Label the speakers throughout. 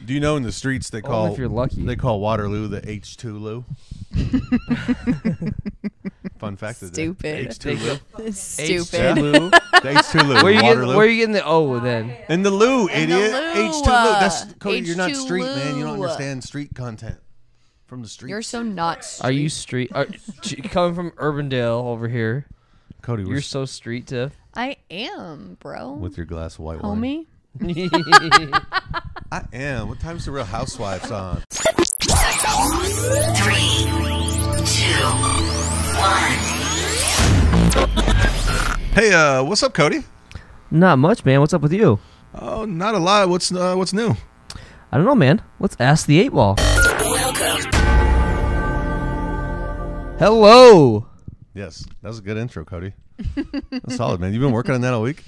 Speaker 1: Do you know in the streets they call
Speaker 2: if you're lucky.
Speaker 1: They call Waterloo the H2 Lou. Fun fact of the day.
Speaker 3: Stupid.
Speaker 1: H2 Lou.
Speaker 3: Stupid.
Speaker 2: Lou.
Speaker 1: The H2 Lou.
Speaker 2: Where are you getting the O then?
Speaker 1: In the Lou, idiot.
Speaker 3: Lou.
Speaker 1: H2 Lou. That's Cody. You're not
Speaker 3: H2
Speaker 1: street, man. You don't
Speaker 3: Lou.
Speaker 1: understand street content from the streets.
Speaker 3: You're so not street.
Speaker 2: Are you street? Coming from Urbandale over here.
Speaker 1: Cody?
Speaker 2: You're so street, Tiff.
Speaker 3: I am, bro.
Speaker 1: with your glass of white wine.
Speaker 3: Homie.
Speaker 1: I am. What time's the Real Housewives on?
Speaker 4: 3, 2, 1.
Speaker 1: Hey, what's up, Cody?
Speaker 2: Not much, man. What's up with you?
Speaker 1: Oh, not a lot. What's new?
Speaker 2: I don't know, man. Let's ask the 8-ball. Hello.
Speaker 1: Yes, that was a good intro, Cody. That's solid, man. You've been working on that all week.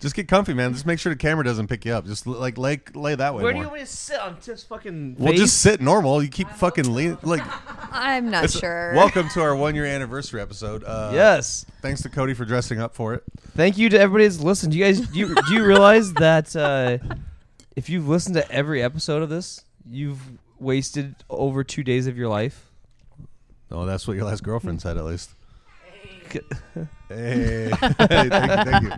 Speaker 1: Just get comfy, man. Just make sure the camera doesn't pick you up. Just lay that way.
Speaker 2: Where do
Speaker 1: more.
Speaker 2: you want me to sit on Tiff's fucking face?
Speaker 1: Well, just sit normal. You keep fucking leaning. Like,
Speaker 3: I'm not sure.
Speaker 1: welcome to our 1-year anniversary episode.
Speaker 2: Yes.
Speaker 1: Thanks to Cody for dressing up for it.
Speaker 2: Thank you to everybody that's listened. Do you realize that if you've listened to every episode of this, you've wasted over 2 days of your life?
Speaker 1: Oh, that's what your last girlfriend said, at least. Hey, thank you.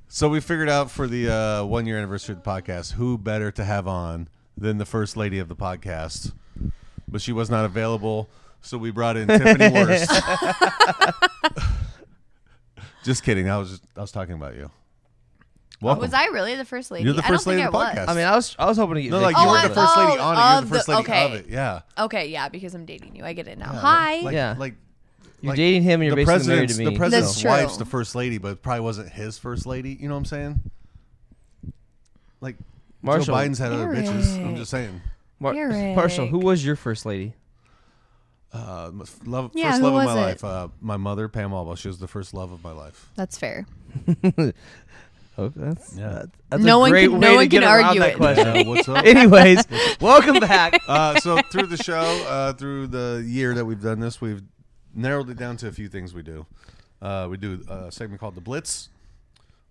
Speaker 1: So we figured out for the 1-year anniversary of the podcast, who better to have on than the first lady of the podcast. But she was not available, so we brought in Tiffany Wurst. Just kidding. I was talking about you. Welcome.
Speaker 3: Was I really the first lady?
Speaker 1: You're the first lady
Speaker 3: I
Speaker 1: of
Speaker 3: don't
Speaker 1: the
Speaker 3: think I
Speaker 1: podcast.
Speaker 3: was.
Speaker 2: I mean, I was hoping to get.
Speaker 1: No, like
Speaker 2: Vicky
Speaker 1: you
Speaker 2: on
Speaker 1: weren't the
Speaker 2: it.
Speaker 1: first lady on it. You're
Speaker 3: of
Speaker 1: the first
Speaker 3: the-
Speaker 1: lady
Speaker 3: okay.
Speaker 1: of it. Yeah.
Speaker 3: Okay, yeah, because I'm dating you. I get it now.
Speaker 1: Yeah,
Speaker 3: Hi.
Speaker 1: Like,
Speaker 2: Yeah.
Speaker 1: You're
Speaker 2: dating him and you're basically married to me.
Speaker 1: The president's
Speaker 3: That's true.
Speaker 1: wife's the first lady, but it probably wasn't his first lady. You know what I'm saying? Like,
Speaker 2: Marshall.
Speaker 1: Joe Biden's had other bitches. I'm
Speaker 3: Eric.
Speaker 1: just saying.
Speaker 3: Eric.
Speaker 2: Marshall, who was your first lady?
Speaker 3: Yeah,
Speaker 1: First
Speaker 3: who
Speaker 1: love of
Speaker 3: was
Speaker 1: my
Speaker 3: it?
Speaker 1: life. My mother, Pam Alba. She was the first love of my life.
Speaker 3: That's fair.
Speaker 2: Oh, that's
Speaker 1: Yeah.
Speaker 2: that's
Speaker 3: No
Speaker 2: a
Speaker 3: one
Speaker 2: great
Speaker 3: can-
Speaker 2: way
Speaker 3: no
Speaker 2: to
Speaker 3: one
Speaker 2: get
Speaker 3: can
Speaker 2: around
Speaker 3: argue
Speaker 2: that
Speaker 3: it.
Speaker 2: question.
Speaker 1: What's up?
Speaker 2: Anyways, welcome back.
Speaker 1: So through the show, through the year that we've done this, we've narrowed it down to a few things we do. We do a segment called The Blitz.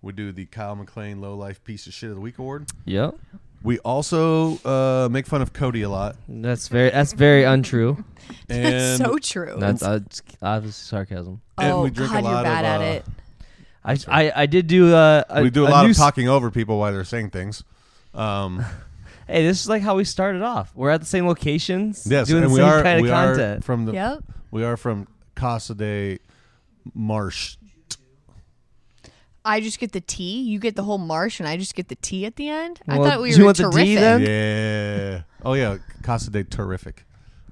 Speaker 1: We do the Kyle McLean Low Life Piece of Shit of the Week Award.
Speaker 2: Yep,
Speaker 1: We also make fun of Cody a lot.
Speaker 2: that's very untrue.
Speaker 1: And
Speaker 3: That's so true.
Speaker 2: That's obviously sarcasm.
Speaker 1: and
Speaker 3: oh,
Speaker 1: we drink
Speaker 3: God,
Speaker 1: a lot
Speaker 3: you're bad
Speaker 1: of,
Speaker 3: at it.
Speaker 2: I did do
Speaker 1: we do a lot
Speaker 2: new
Speaker 1: of talking over people while they're saying things.
Speaker 2: Hey, this is like how we started off. We're at the same locations,
Speaker 1: Yes,
Speaker 2: doing
Speaker 1: and
Speaker 2: the same kind of content.
Speaker 1: from the.
Speaker 3: Yep.
Speaker 1: We are from Casa de Marsh.
Speaker 3: I just get the T. You get the whole marsh, and I just get the T at the end.
Speaker 2: Well,
Speaker 3: I thought we
Speaker 2: do you
Speaker 3: were
Speaker 2: want the
Speaker 3: terrific.
Speaker 2: D then?
Speaker 1: Yeah. Oh yeah, Casa de Terrific.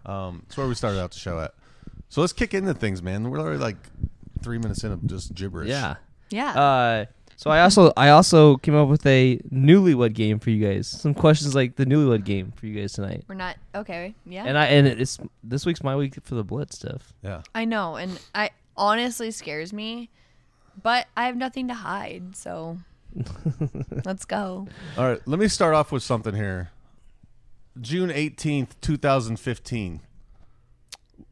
Speaker 1: That's where we started out the show at. So let's kick into things, man. We're already like 3 minutes in of just gibberish.
Speaker 2: Yeah.
Speaker 3: Yeah.
Speaker 2: So I also came up with a newlywed game for you guys. Some questions like the newlywed game for you guys tonight.
Speaker 3: We're not okay. Yeah.
Speaker 2: And it's this week's my week for the Blitz stuff.
Speaker 1: Yeah.
Speaker 3: I know, and I honestly scares me, but I have nothing to hide, so let's go.
Speaker 1: All right. Let me start off with something here. June 18th, 2015.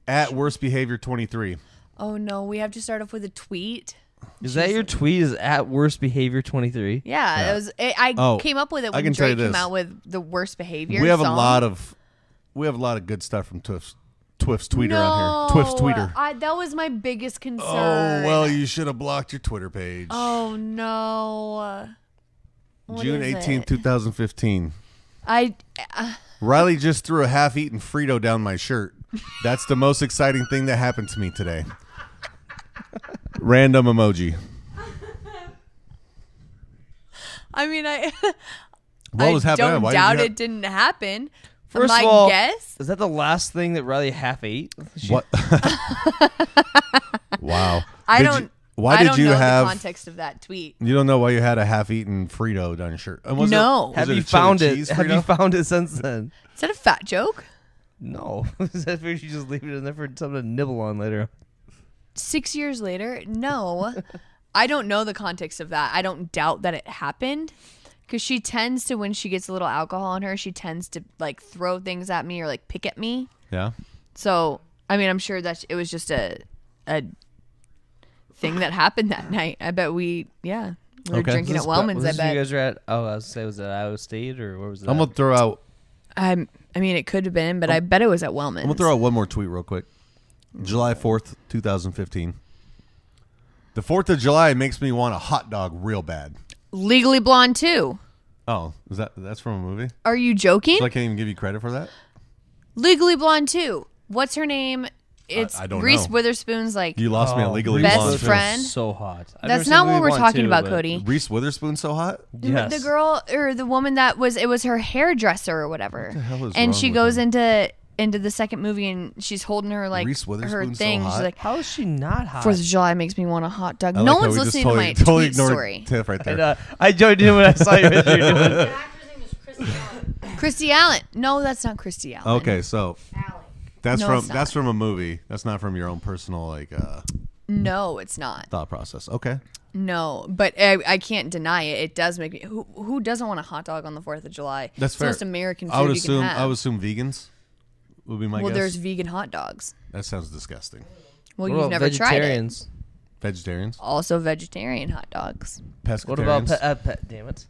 Speaker 1: At Worst Behavior 23.
Speaker 3: Oh no, we have to start off with a tweet.
Speaker 2: Is that your tweet? Is at worst behavior 23?
Speaker 3: Yeah,
Speaker 1: Yeah.
Speaker 3: it was. I came up with it
Speaker 1: I
Speaker 3: when
Speaker 1: can tell you
Speaker 3: Drake came
Speaker 1: this.
Speaker 3: out with the worst behavior.
Speaker 1: We have
Speaker 3: song.
Speaker 1: a lot of good stuff from Twiff's tweeter on here. Twiff's tweeter.
Speaker 3: That was my biggest
Speaker 1: Oh,
Speaker 3: concern.
Speaker 1: well, you should have blocked your Twitter page.
Speaker 3: Oh no. What
Speaker 1: June
Speaker 3: is
Speaker 1: 18th,
Speaker 3: it?
Speaker 1: 2015.
Speaker 3: I
Speaker 1: Riley just threw a half-eaten Frito down my shirt. That's the most exciting thing that happened to me today. Random emoji.
Speaker 3: mean, I
Speaker 1: What was happening?
Speaker 3: don't
Speaker 1: Why did
Speaker 3: doubt
Speaker 1: you have-
Speaker 3: it didn't happen.
Speaker 2: First
Speaker 3: my
Speaker 2: of all,
Speaker 3: guess.
Speaker 2: is that the last thing that Riley half ate?
Speaker 1: What? Wow.
Speaker 3: I
Speaker 1: Did
Speaker 3: don't.
Speaker 1: you- why
Speaker 3: I
Speaker 1: did
Speaker 3: don't
Speaker 1: you
Speaker 3: know
Speaker 1: have?
Speaker 3: the context of that tweet?
Speaker 1: You don't know why you had a half-eaten Frito down your shirt? And was
Speaker 3: No.
Speaker 1: It, was
Speaker 2: Have
Speaker 1: it
Speaker 2: you
Speaker 1: a chili
Speaker 2: found it?
Speaker 1: cheese
Speaker 2: Have you
Speaker 1: Frito?
Speaker 2: found it since then?
Speaker 3: Is that a fat joke?
Speaker 2: No. Is that where you just leave it in there for something to nibble on later?
Speaker 3: 6 years later, no. I don't know the context of that. I don't doubt that it happened. Because she tends to, when she gets a little alcohol on her, she tends to like throw things at me or like pick at me.
Speaker 1: Yeah.
Speaker 3: So, I mean, I'm sure that it was just a thing that happened that night. I bet we We were
Speaker 1: Okay.
Speaker 3: drinking at Wellman's, I
Speaker 2: You
Speaker 3: bet.
Speaker 2: guys were at, I was say, was it Iowa State or where was that?
Speaker 1: I'm gonna throw out.
Speaker 3: I mean, it could have been, but I bet it was at Wellman's.
Speaker 1: I'm gonna throw out one more tweet real quick. July 4th, 2015. The 4th of July makes me want a hot dog real bad.
Speaker 3: Legally Blonde 2.
Speaker 1: Oh, that's from a movie?
Speaker 3: Are you joking?
Speaker 1: So I can't even give you credit for that?
Speaker 3: Legally Blonde 2. What's her name? It's
Speaker 1: I don't
Speaker 3: Reese
Speaker 1: know.
Speaker 3: Witherspoon's like
Speaker 1: You lost me at Legally
Speaker 3: best
Speaker 1: Blonde. too.
Speaker 3: friend.
Speaker 2: So hot. I've
Speaker 3: That's
Speaker 2: never
Speaker 3: not
Speaker 2: seen
Speaker 3: what we're
Speaker 2: Blonde
Speaker 3: talking
Speaker 2: 2,
Speaker 3: about,
Speaker 2: but-
Speaker 3: Cody.
Speaker 1: Reese Witherspoon so hot?
Speaker 2: Yes.
Speaker 3: The girl or the woman that was her hairdresser or whatever.
Speaker 1: What the hell is
Speaker 3: and
Speaker 1: wrong
Speaker 3: she
Speaker 1: with
Speaker 3: goes
Speaker 1: him?
Speaker 3: into the second movie and she's holding her like
Speaker 1: Reese
Speaker 3: her
Speaker 1: Witherspoon's so
Speaker 3: thing.
Speaker 1: hot?
Speaker 3: She's like,
Speaker 2: How is she not hot?
Speaker 3: 4th of July makes me want a hot dog.
Speaker 1: I
Speaker 3: No
Speaker 1: like how
Speaker 3: one's
Speaker 1: we just
Speaker 3: listening to my
Speaker 1: totally
Speaker 3: tweet
Speaker 1: ignored
Speaker 3: story.
Speaker 1: Tiff right there.
Speaker 2: And, I joined in when I saw you.
Speaker 4: The actor's name is Christy Allen.
Speaker 3: Christy Allen. No, that's not Christy Allen.
Speaker 1: Okay, so
Speaker 4: Alec.
Speaker 1: that's
Speaker 3: No, it's
Speaker 1: from
Speaker 3: not.
Speaker 1: that's from a movie. That's not from your own personal
Speaker 3: No, it's not.
Speaker 1: thought process. Okay.
Speaker 3: No, but I can't deny it. It does make me. Who doesn't want a hot dog on the 4th of July?
Speaker 1: That's
Speaker 3: it's
Speaker 1: fair.
Speaker 3: the most American food
Speaker 1: I would
Speaker 3: you
Speaker 1: assume
Speaker 3: can have.
Speaker 1: vegans would be my
Speaker 3: well,
Speaker 1: guess.
Speaker 3: there's vegan hot dogs.
Speaker 1: That sounds disgusting.
Speaker 3: Well,
Speaker 2: What
Speaker 3: you've
Speaker 2: about
Speaker 3: never tried it.
Speaker 2: vegetarians?
Speaker 1: Vegetarians,
Speaker 3: Also, vegetarian hot dogs.
Speaker 2: What about
Speaker 1: pescatarians,
Speaker 2: damn it,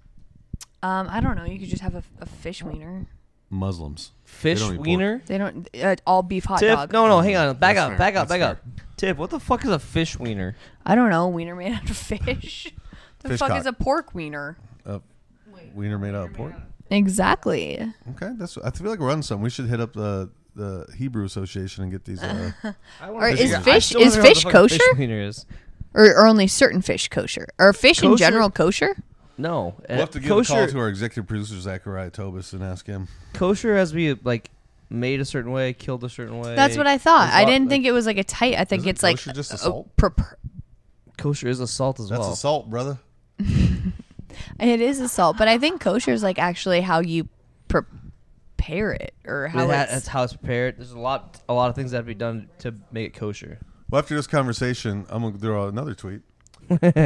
Speaker 3: I don't know. You could just have a fish wiener.
Speaker 1: Muslims.
Speaker 2: fish
Speaker 1: They don't eat pork.
Speaker 2: wiener?
Speaker 3: They don't all beef hot
Speaker 2: Tiff,
Speaker 3: dog.
Speaker 2: no, hang on, back
Speaker 1: That's
Speaker 2: up,
Speaker 1: fair.
Speaker 2: back up,
Speaker 1: That's
Speaker 2: back up. Tiff, what the fuck is a fish wiener?
Speaker 3: I don't know. Wiener made out of fish. The
Speaker 1: Fish
Speaker 3: fuck
Speaker 1: cock.
Speaker 3: is a pork wiener?
Speaker 1: Wiener made out of pork.
Speaker 3: Exactly.
Speaker 1: Okay, I feel like we're on something. We should hit up the Hebrew Association and get these.
Speaker 3: Or is
Speaker 1: I
Speaker 3: fish
Speaker 2: still don't
Speaker 3: is
Speaker 2: know what the
Speaker 3: fish
Speaker 2: fuck a
Speaker 3: kosher?
Speaker 2: Fish wiener is.
Speaker 3: Or only certain fish kosher? Or fish in
Speaker 2: Kosher-
Speaker 3: general kosher?
Speaker 2: No,
Speaker 1: We'll have to give a call to our executive producer Zachariah Tobis and ask him.
Speaker 2: kosher has to be like made a certain way, killed a certain way.
Speaker 3: That's what I thought.
Speaker 2: There's
Speaker 3: I
Speaker 2: a lot,
Speaker 3: didn't
Speaker 2: like,
Speaker 3: think it was like a tight. I think
Speaker 1: Isn't
Speaker 3: it's like
Speaker 1: kosher just a
Speaker 3: a
Speaker 1: salt?
Speaker 2: kosher is a salt as
Speaker 1: That's
Speaker 2: well.
Speaker 1: assault, brother.
Speaker 3: It is a salt, but I think kosher is like actually how you prepare it or how
Speaker 2: That's how it's prepared. There's a lot of things that have to be done to make it kosher.
Speaker 1: Well, after this conversation, I'm gonna throw out another tweet.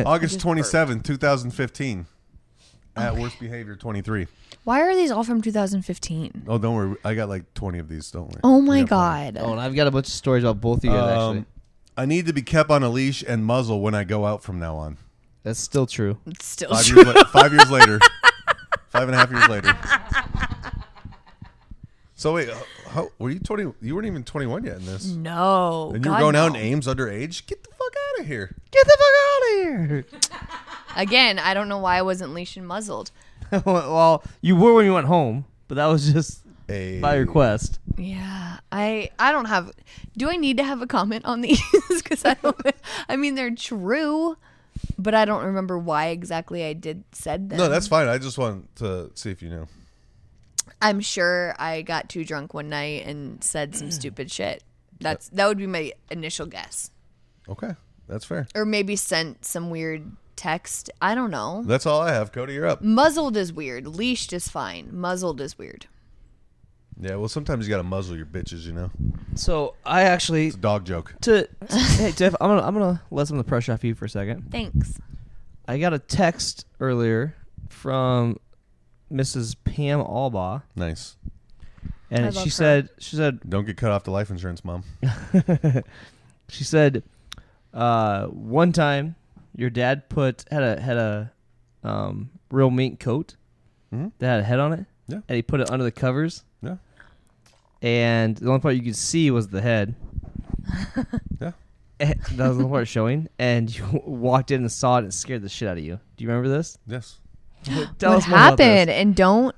Speaker 1: August 27, 2015. At worst behavior 23.
Speaker 3: Why are these all from 2015?
Speaker 1: Oh, don't worry. I got like 20 of these. Don't worry.
Speaker 3: Oh
Speaker 1: We
Speaker 3: my
Speaker 1: got plenty.
Speaker 3: god.
Speaker 2: Oh, and I've got a bunch of stories about both of you guys actually.
Speaker 1: I need to be kept on a leash and muzzle when I go out from now on.
Speaker 2: That's still true.
Speaker 3: It's still
Speaker 1: 5
Speaker 3: true.
Speaker 1: years, 5 years later. 5.5 years later. So wait, how, were you 20? You weren't even 21 yet in this.
Speaker 3: No.
Speaker 1: And you were
Speaker 3: God,
Speaker 1: going out
Speaker 3: no.
Speaker 1: in Ames underage? Get the fuck out of here.
Speaker 2: Get the fuck out of here.
Speaker 3: Again, I don't know why I wasn't leashed and muzzled.
Speaker 2: Well, you were when you went home, but that was just
Speaker 1: Hey.
Speaker 2: by request.
Speaker 3: Yeah, I don't have. Do I need to have a comment on these? Because I don't. I mean, they're true, but I don't remember why exactly I said them.
Speaker 1: No, that's fine. I just want to see if you know.
Speaker 3: I'm sure I got too drunk one night and said some stupid shit. That would be my initial guess,
Speaker 1: Okay, that's fair.
Speaker 3: or maybe sent some weird text. I don't know.
Speaker 1: That's all I have. Cody, you're up.
Speaker 3: Muzzled is weird. Leashed is fine. Muzzled is weird.
Speaker 1: Yeah, well, sometimes you got to muzzle your bitches, you know?
Speaker 2: So I actually
Speaker 1: It's a dog joke.
Speaker 2: hey Tiff, I'm gonna let some of the pressure off you for a second.
Speaker 3: Thanks.
Speaker 2: I got a text earlier from Mrs. Pam Albaugh,
Speaker 1: Nice.
Speaker 2: and
Speaker 3: I love
Speaker 2: she
Speaker 3: her.
Speaker 2: said
Speaker 1: Don't get cut off the life insurance, Mom.
Speaker 2: she said one time your dad had a real mink coat
Speaker 1: Mhm.
Speaker 2: that had a head on it.
Speaker 1: Yeah.
Speaker 2: And he put it under the covers.
Speaker 1: Yeah.
Speaker 2: And the only part you could see was the head.
Speaker 1: Yeah.
Speaker 2: That was the only part showing. And you walked in and saw it and it scared the shit out of you. Do you remember this?
Speaker 1: Yes.
Speaker 2: Tell
Speaker 3: What
Speaker 2: us more about this.
Speaker 3: happened? And don't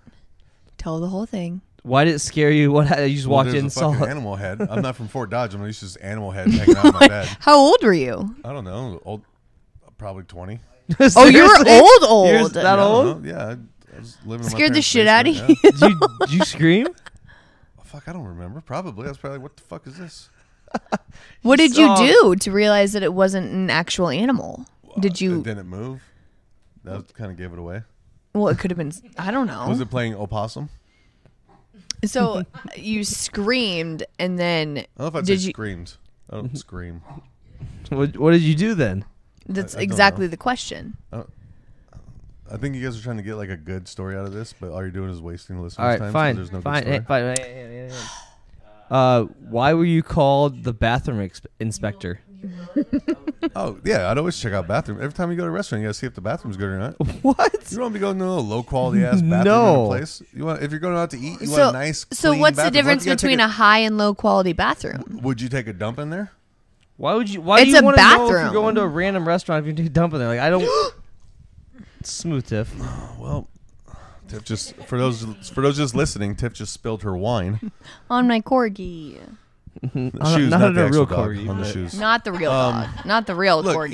Speaker 3: tell the whole thing.
Speaker 2: Why did it scare you? You just walked
Speaker 1: there's
Speaker 2: in and
Speaker 1: a
Speaker 2: saw
Speaker 1: fucking
Speaker 2: it.
Speaker 1: animal head. I'm not from Fort Dodge. I'm used to this animal head hanging out in my bed.
Speaker 3: How old were you?
Speaker 1: I don't know. Old, probably 20.
Speaker 3: Oh, you were
Speaker 2: Seriously?
Speaker 3: old.
Speaker 2: You're that
Speaker 1: I don't
Speaker 2: old?
Speaker 1: know. Yeah. I was living in my
Speaker 3: Scared the
Speaker 1: parents'
Speaker 3: shit out of
Speaker 1: basement,
Speaker 3: you.
Speaker 1: yeah.
Speaker 2: Did you scream?
Speaker 1: Oh, fuck, I don't remember. Probably. I was probably like, what the fuck is this?
Speaker 3: What did you
Speaker 2: saw-
Speaker 3: do to realize that it wasn't an actual animal? Did
Speaker 1: And
Speaker 3: you?
Speaker 1: didn't it move? That kind of gave it away.
Speaker 3: Well, it could have been. I don't know.
Speaker 1: Was it playing opossum?
Speaker 3: So you screamed, and then
Speaker 1: I don't know if I'd
Speaker 3: Did
Speaker 1: say
Speaker 3: you-
Speaker 1: screamed. I don't scream.
Speaker 2: What did you do then?
Speaker 3: that's
Speaker 1: I don't
Speaker 3: exactly
Speaker 1: know.
Speaker 3: the question.
Speaker 1: I think you guys are trying to get like a good story out of this, but all you're doing is wasting the listeners'
Speaker 2: All right,
Speaker 1: time.
Speaker 2: fine.
Speaker 1: So there's no
Speaker 2: fine.
Speaker 1: good story.
Speaker 2: Hey, fine. Why were you called the bathroom inspector?
Speaker 1: Oh yeah, I'd always check out bathroom. Every time you go to a restaurant, you gotta see if the bathroom's good or not.
Speaker 2: What?
Speaker 1: You don't want to be going to a low quality ass bathroom
Speaker 2: No.
Speaker 1: in a place. You want if you're going out to eat, you want a nice.
Speaker 3: So
Speaker 1: clean
Speaker 3: what's the
Speaker 1: bathroom.
Speaker 3: difference
Speaker 1: What if you
Speaker 3: between
Speaker 1: gotta
Speaker 3: a high and low quality bathroom?
Speaker 1: Would you take a dump in there?
Speaker 2: Why would you? Why
Speaker 3: It's
Speaker 2: do you
Speaker 3: a
Speaker 2: want to know if
Speaker 3: bathroom.
Speaker 2: you're going to a random restaurant if you take a dump in there? Like I don't. Smooth Tiff.
Speaker 1: Well, Tiff just for those just listening, Tiff just spilled her wine.
Speaker 3: On my corgi.
Speaker 1: The shoes,
Speaker 2: not
Speaker 1: not
Speaker 2: on
Speaker 1: the
Speaker 2: a real
Speaker 1: actual dog,
Speaker 2: corgi,
Speaker 1: on the
Speaker 2: but-
Speaker 1: shoes.
Speaker 3: Not the real dog. Not the real
Speaker 1: Look,
Speaker 3: corgi.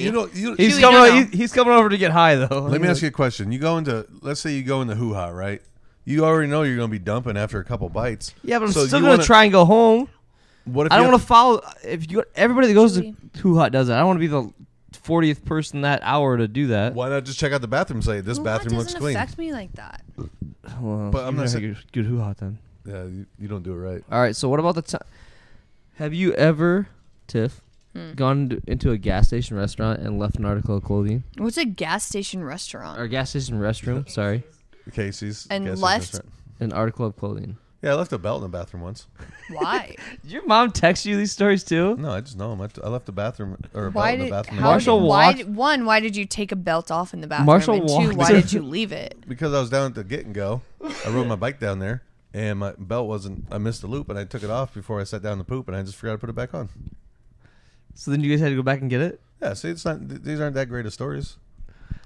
Speaker 2: He's
Speaker 3: Chewy,
Speaker 2: coming.
Speaker 3: no.
Speaker 2: He's coming over to get high though.
Speaker 1: Let me ask you a question. You go into, let's say you go into hoo-ha, right? You already know you're going to be dumping after a couple bites.
Speaker 2: Yeah, but I'm
Speaker 1: So
Speaker 2: still
Speaker 1: you
Speaker 2: gonna
Speaker 1: wanna-
Speaker 2: try and go home.
Speaker 1: What if
Speaker 2: I
Speaker 1: you
Speaker 2: don't
Speaker 1: have
Speaker 2: want to follow. If you everybody that goes
Speaker 3: Chewy.
Speaker 2: to Hoo Hot does it. I don't want to be the 40th person that hour to do that.
Speaker 1: Why not just check out the bathroom and say, this
Speaker 3: Well,
Speaker 1: bathroom
Speaker 3: that
Speaker 1: looks
Speaker 3: doesn't
Speaker 1: clean?
Speaker 3: affect me like that.
Speaker 2: Well,
Speaker 1: But I'm not
Speaker 2: you're
Speaker 1: saying-
Speaker 2: good Hoo Hot then.
Speaker 1: Yeah, you don't do it right.
Speaker 2: All right. So what about the time? Have you ever, Tiff, gone into a gas station restaurant and left an article of clothing
Speaker 3: What's a gas station restaurant?
Speaker 2: or gas station restroom? Sorry,
Speaker 1: Casey's.
Speaker 3: And
Speaker 1: gas
Speaker 3: left-
Speaker 1: restaurant.
Speaker 2: an article of clothing.
Speaker 1: Yeah, I left a belt in the bathroom once.
Speaker 3: Why?
Speaker 2: Did your mom text you these stories too?
Speaker 1: No, I just know him. I left the bathroom or a belt
Speaker 3: Why
Speaker 1: in the
Speaker 3: did
Speaker 1: bathroom.
Speaker 3: how
Speaker 2: Marshall
Speaker 3: did,
Speaker 2: walked-
Speaker 3: why did you take a belt off in the bathroom?
Speaker 2: Marshall
Speaker 3: and two,
Speaker 2: walked-
Speaker 3: why did you leave it?
Speaker 1: Because I was down at the Get and Go. I rode my bike down there, and my belt wasn't. I missed the loop, and I took it off before I sat down to poop, and I just forgot to put it back on.
Speaker 2: So then you guys had to go back and get it.
Speaker 1: Yeah, see, it's not. These aren't that great of stories.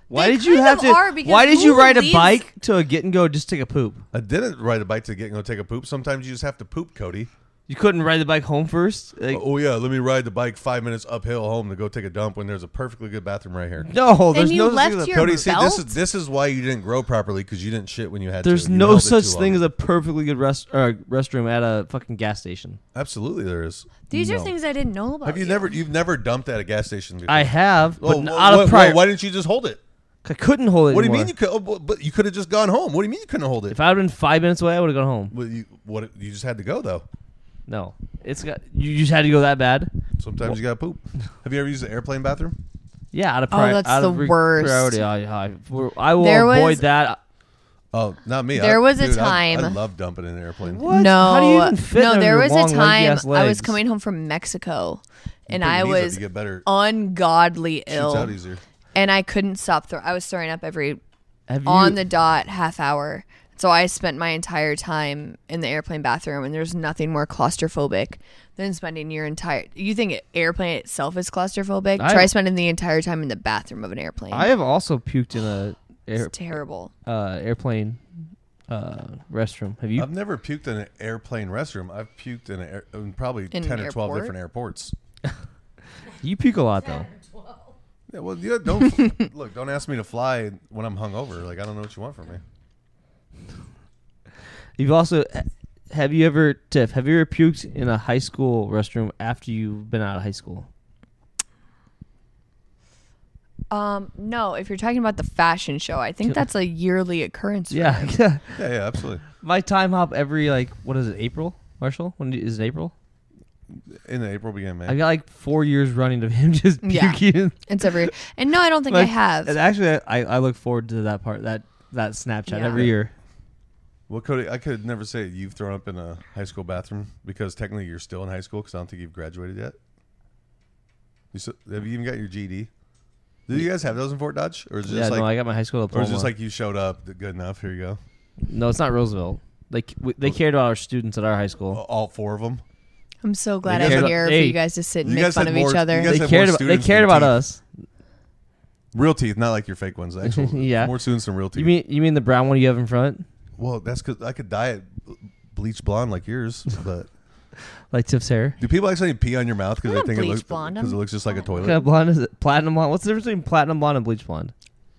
Speaker 2: Why
Speaker 3: They
Speaker 2: did you
Speaker 3: kind
Speaker 2: have
Speaker 3: of
Speaker 2: to?
Speaker 3: are, because
Speaker 2: Why did you
Speaker 3: who
Speaker 2: ride a
Speaker 3: leaves-
Speaker 2: bike to a get and go just to take a poop?
Speaker 1: I didn't ride a bike to Get and Go take a poop. Sometimes you just have to poop, Cody.
Speaker 2: You couldn't ride the bike home first? Like,
Speaker 1: Oh yeah, let me ride the bike 5 minutes uphill home to go take a dump when there's a perfectly good bathroom right here.
Speaker 2: no, there's
Speaker 3: you
Speaker 2: no
Speaker 3: left
Speaker 2: such thing as a-
Speaker 3: your
Speaker 1: Cody, see,
Speaker 3: belt?
Speaker 1: this is why you didn't grow properly because you didn't shit when you had
Speaker 2: There's
Speaker 1: to. You
Speaker 2: no
Speaker 1: held it
Speaker 2: such
Speaker 1: too
Speaker 2: thing
Speaker 1: long.
Speaker 2: as a perfectly good restroom at a fucking gas station.
Speaker 1: Absolutely, there is.
Speaker 3: These are
Speaker 2: No.
Speaker 3: things I didn't know about.
Speaker 1: Have you never? You've never dumped at a gas station before?
Speaker 2: I have, but
Speaker 1: Oh,
Speaker 2: not
Speaker 1: well,
Speaker 2: out of prior.
Speaker 1: why didn't you just hold it?
Speaker 2: I couldn't hold it.
Speaker 1: What do you
Speaker 2: anymore.
Speaker 1: mean you could? Oh, but you could have just gone home. What do you mean you couldn't hold it?
Speaker 2: If I had been 5 minutes away, I would have gone home.
Speaker 1: Well, you just had to go though.
Speaker 2: No, you just had to go that bad.
Speaker 1: Sometimes you gotta poop. Have you ever used an airplane bathroom?
Speaker 2: Yeah, out of
Speaker 3: Oh,
Speaker 2: priority.
Speaker 3: that's
Speaker 2: out
Speaker 3: the
Speaker 2: of
Speaker 3: worst.
Speaker 2: Priority. I will
Speaker 3: There was-
Speaker 2: avoid that.
Speaker 1: Oh, not me.
Speaker 3: There was a
Speaker 1: dude,
Speaker 3: time-
Speaker 1: I love dumping in an airplane.
Speaker 2: What?
Speaker 3: No,
Speaker 2: How do you even fit
Speaker 3: no.
Speaker 2: under
Speaker 3: There
Speaker 2: your
Speaker 3: was a
Speaker 2: long,
Speaker 3: time
Speaker 2: lanky-ass
Speaker 3: I was
Speaker 2: legs?
Speaker 3: coming home from Mexico, and
Speaker 1: Put your
Speaker 3: I
Speaker 1: knees up,
Speaker 3: was
Speaker 1: you get better.
Speaker 3: ungodly
Speaker 1: Shoots out
Speaker 3: ill,
Speaker 1: easier.
Speaker 3: and I couldn't stop. I was throwing up every
Speaker 2: Have you,
Speaker 3: on the dot half hour. So I spent my entire time in the airplane bathroom, and there's nothing more claustrophobic than spending your entire. You think airplane itself is claustrophobic? Try spending the entire time in the bathroom of an airplane.
Speaker 2: I have also puked in a
Speaker 3: It's terrible.
Speaker 2: airplane restroom. Have you?
Speaker 1: I've never puked in an airplane restroom. I've puked in probably
Speaker 3: In
Speaker 1: 10
Speaker 3: an
Speaker 1: or 12
Speaker 3: airport?
Speaker 1: different airports.
Speaker 2: You puke a lot though.
Speaker 1: Yeah, well, yeah, don't look. Don't ask me to fly when I'm hungover. Like I don't know what you want from me.
Speaker 2: You've also. Have you ever, Tiff? Have you ever puked in a high school restroom after you've been out of high school?
Speaker 3: No, if you're talking about the fashion show, I think that's a yearly occurrence. For
Speaker 2: Yeah,
Speaker 3: him.
Speaker 2: yeah.
Speaker 1: Yeah, absolutely.
Speaker 2: My time hop every what is it? April, Marshall? When is it April?
Speaker 1: In the April beginning,
Speaker 2: I've
Speaker 1: man.
Speaker 2: got like 4 years running of him just
Speaker 3: Yeah.
Speaker 2: puking.
Speaker 3: It's every. And no, I don't think I
Speaker 2: Like,
Speaker 3: have.
Speaker 2: And actually, I look forward to that part, that Snapchat
Speaker 3: Yeah.
Speaker 2: every year.
Speaker 1: Well, Cody, I could never say you've thrown up in a high school bathroom because technically you're still in high school because I don't think you've graduated yet. Have you even got your GED? Do you guys have those in Fort Dodge, or is it
Speaker 2: Yeah,
Speaker 1: just like,
Speaker 2: no, I got my high school
Speaker 1: or
Speaker 2: diploma.
Speaker 1: is it just like you showed up, good enough? Here you go.
Speaker 2: No, it's not Roosevelt. Like they cared about our students at our high school.
Speaker 1: All four of them.
Speaker 3: I'm so glad
Speaker 1: You
Speaker 3: I'm
Speaker 1: guys
Speaker 2: had-
Speaker 3: here for
Speaker 2: hey,
Speaker 3: you guys to sit and
Speaker 1: you
Speaker 3: make
Speaker 1: guys
Speaker 3: fun
Speaker 1: had
Speaker 3: of each
Speaker 1: more-
Speaker 3: other.
Speaker 1: you guys
Speaker 2: They
Speaker 1: have
Speaker 2: cared
Speaker 1: more
Speaker 2: about they
Speaker 1: students
Speaker 2: cared
Speaker 1: than
Speaker 2: about
Speaker 1: teeth.
Speaker 2: us.
Speaker 1: Real teeth, not like your fake ones. Actual,
Speaker 2: Yeah.
Speaker 1: more students than real teeth.
Speaker 2: You mean the brown one you have in front,
Speaker 1: Well, that's because I could dye it bleach blonde like yours, but
Speaker 2: like Tiff's hair?
Speaker 1: do people actually pee on your mouth because
Speaker 3: I
Speaker 1: they think
Speaker 3: bleach
Speaker 1: it looks
Speaker 3: blonde
Speaker 1: because it
Speaker 3: 'em.
Speaker 1: looks just like a
Speaker 2: What
Speaker 1: toilet?
Speaker 2: kind of blonde is it? Platinum blonde. What's the difference between platinum blonde and bleach blonde?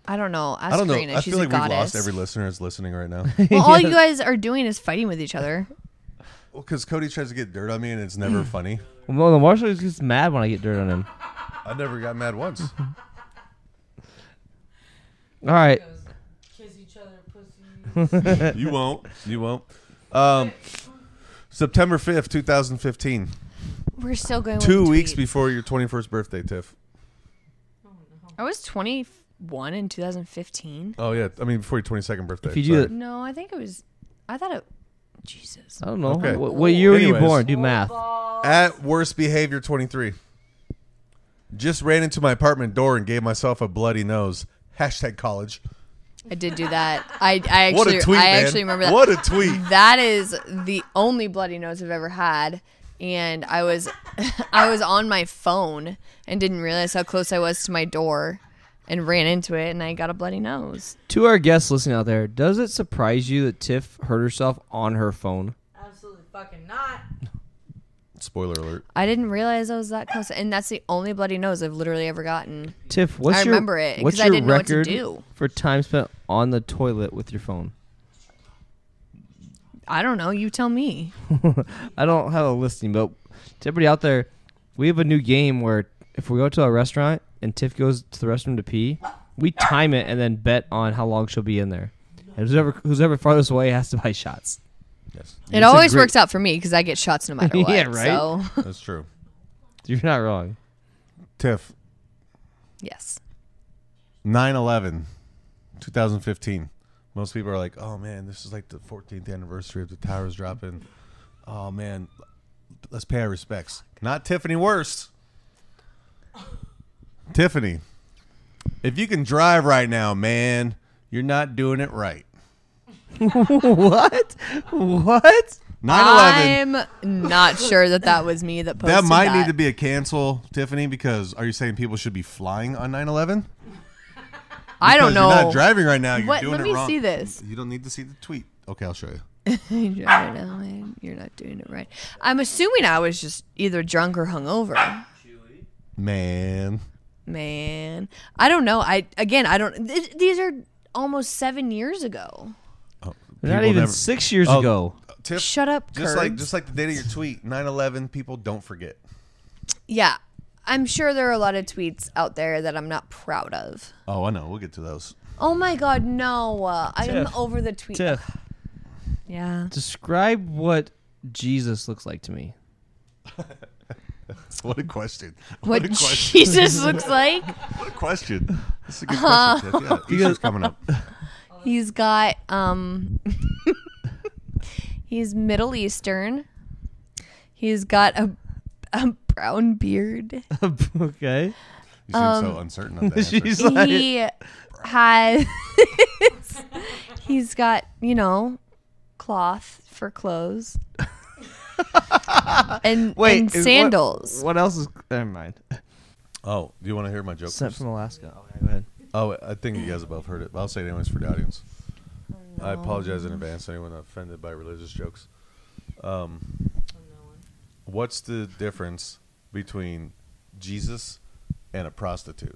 Speaker 3: I don't know. Ask
Speaker 1: I don't know.
Speaker 3: Karina.
Speaker 1: I
Speaker 3: She's
Speaker 1: feel like
Speaker 3: a
Speaker 1: we've
Speaker 3: goddess.
Speaker 1: lost every listener that's listening right now.
Speaker 3: Well, all you guys are doing is fighting with each other.
Speaker 1: Well, because Cody tries to get dirt on me and it's never funny.
Speaker 2: Well, the Marshall gets mad when I get dirt on him.
Speaker 1: I never got mad once.
Speaker 2: All right.
Speaker 4: Kiss each other, pussy.
Speaker 1: You won't. You won't. September 5th, 2015.
Speaker 3: We're still going.
Speaker 1: 2
Speaker 3: with the
Speaker 1: weeks
Speaker 3: tweets.
Speaker 1: before your 21st birthday, Tiff.
Speaker 3: I was 21 in 2015.
Speaker 1: Oh, yeah. I mean, before your 22nd birthday.
Speaker 2: If you do
Speaker 1: Sorry.
Speaker 2: it-
Speaker 3: No, I think it was. I thought it. Jesus.
Speaker 2: I don't know.
Speaker 1: Okay.
Speaker 2: What year were you
Speaker 1: Anyways.
Speaker 2: born? Do math.
Speaker 1: At worst behavior, 23. Just ran into my apartment door and gave myself a bloody nose. # college.
Speaker 3: I did do that. I actually,
Speaker 1: What a tweet, man.
Speaker 3: actually remember that.
Speaker 1: What a tweet.
Speaker 3: That is the only bloody nose I've ever had, and I was on my phone and didn't realize how close I was to my door, and ran into it, and I got a bloody nose.
Speaker 2: To our guests listening out there, does it surprise you that Tiff hurt herself on her phone?
Speaker 4: Absolutely fucking not.
Speaker 1: Spoiler alert.
Speaker 3: I didn't realize I was that close, and that's the only bloody nose I've literally ever gotten.
Speaker 2: Tiff,
Speaker 3: I remember it, 'cause I didn't know what to do.
Speaker 2: For time spent on the toilet with your phone?
Speaker 3: I don't know. You tell me.
Speaker 2: I don't have a listing, but to everybody out there, we have a new game where if we go to a restaurant and Tiff goes to the restroom to pee, we time it and then bet on how long she'll be in there. And who's ever farthest away has to buy shots.
Speaker 1: Yes.
Speaker 3: It always works out for me because I get shots no matter what.
Speaker 2: Yeah, right?
Speaker 3: So.
Speaker 1: That's true.
Speaker 2: You're not wrong.
Speaker 1: Tiff,
Speaker 3: Yes.
Speaker 1: 9/11, 2015. Most people are like, oh, man, this is like the 14th anniversary of the towers dropping. Oh, man, let's pay our respects. Not Tiffany Wurst. Tiffany, if you can drive right now, man, you're not doing it right.
Speaker 2: What? What?
Speaker 1: 9/11.
Speaker 3: I'm not sure that was me that posted
Speaker 1: That might need to be a cancel, Tiffany, because are you saying people should be flying on 9/11?
Speaker 3: I don't know.
Speaker 1: You're not driving right now. You're
Speaker 3: What?
Speaker 1: doing
Speaker 3: Let
Speaker 1: it
Speaker 3: me
Speaker 1: wrong.
Speaker 3: see this.
Speaker 1: You don't need to see the tweet. Okay, I'll show you.
Speaker 3: You're not doing it right. I'm assuming I was just either drunk or hungover.
Speaker 1: Man.
Speaker 3: I don't know. I don't. These are almost 7 years ago.
Speaker 1: Oh,
Speaker 2: Not
Speaker 1: people
Speaker 2: even
Speaker 1: never-
Speaker 2: 6 years
Speaker 1: Oh,
Speaker 2: ago.
Speaker 1: Tiff,
Speaker 3: Shut up,
Speaker 1: just
Speaker 3: Kurds.
Speaker 1: like the date of your tweet, 9/11. People don't forget.
Speaker 3: Yeah, I'm sure there are a lot of tweets out there that I'm not proud of.
Speaker 1: Oh, I know. We'll get to those.
Speaker 3: Oh my God, no! I am
Speaker 2: Tiff.
Speaker 3: over the tweet.
Speaker 2: Tiff,
Speaker 3: Yeah.
Speaker 2: describe what Jesus looks like to me.
Speaker 1: What a question.
Speaker 3: What
Speaker 1: a question.
Speaker 3: Jesus looks like?
Speaker 1: What a question. That's a good question, Tiff. Yeah, Easter's coming up.
Speaker 3: He's got he's Middle Eastern. He's got a brown beard.
Speaker 2: Okay.
Speaker 1: You seem so uncertain on that answer.
Speaker 2: She's like,
Speaker 3: He has he's got, cloth for clothes. and sandals.
Speaker 2: What else is? Never mind.
Speaker 1: Oh, do you want to hear my joke?
Speaker 2: Sent
Speaker 1: first?
Speaker 2: from Alaska. Okay, go ahead.
Speaker 1: Oh, I think you guys have both heard it. But I'll say it anyways for the audience. I apologize in advance to anyone offended by religious jokes. What's the difference between Jesus and a prostitute?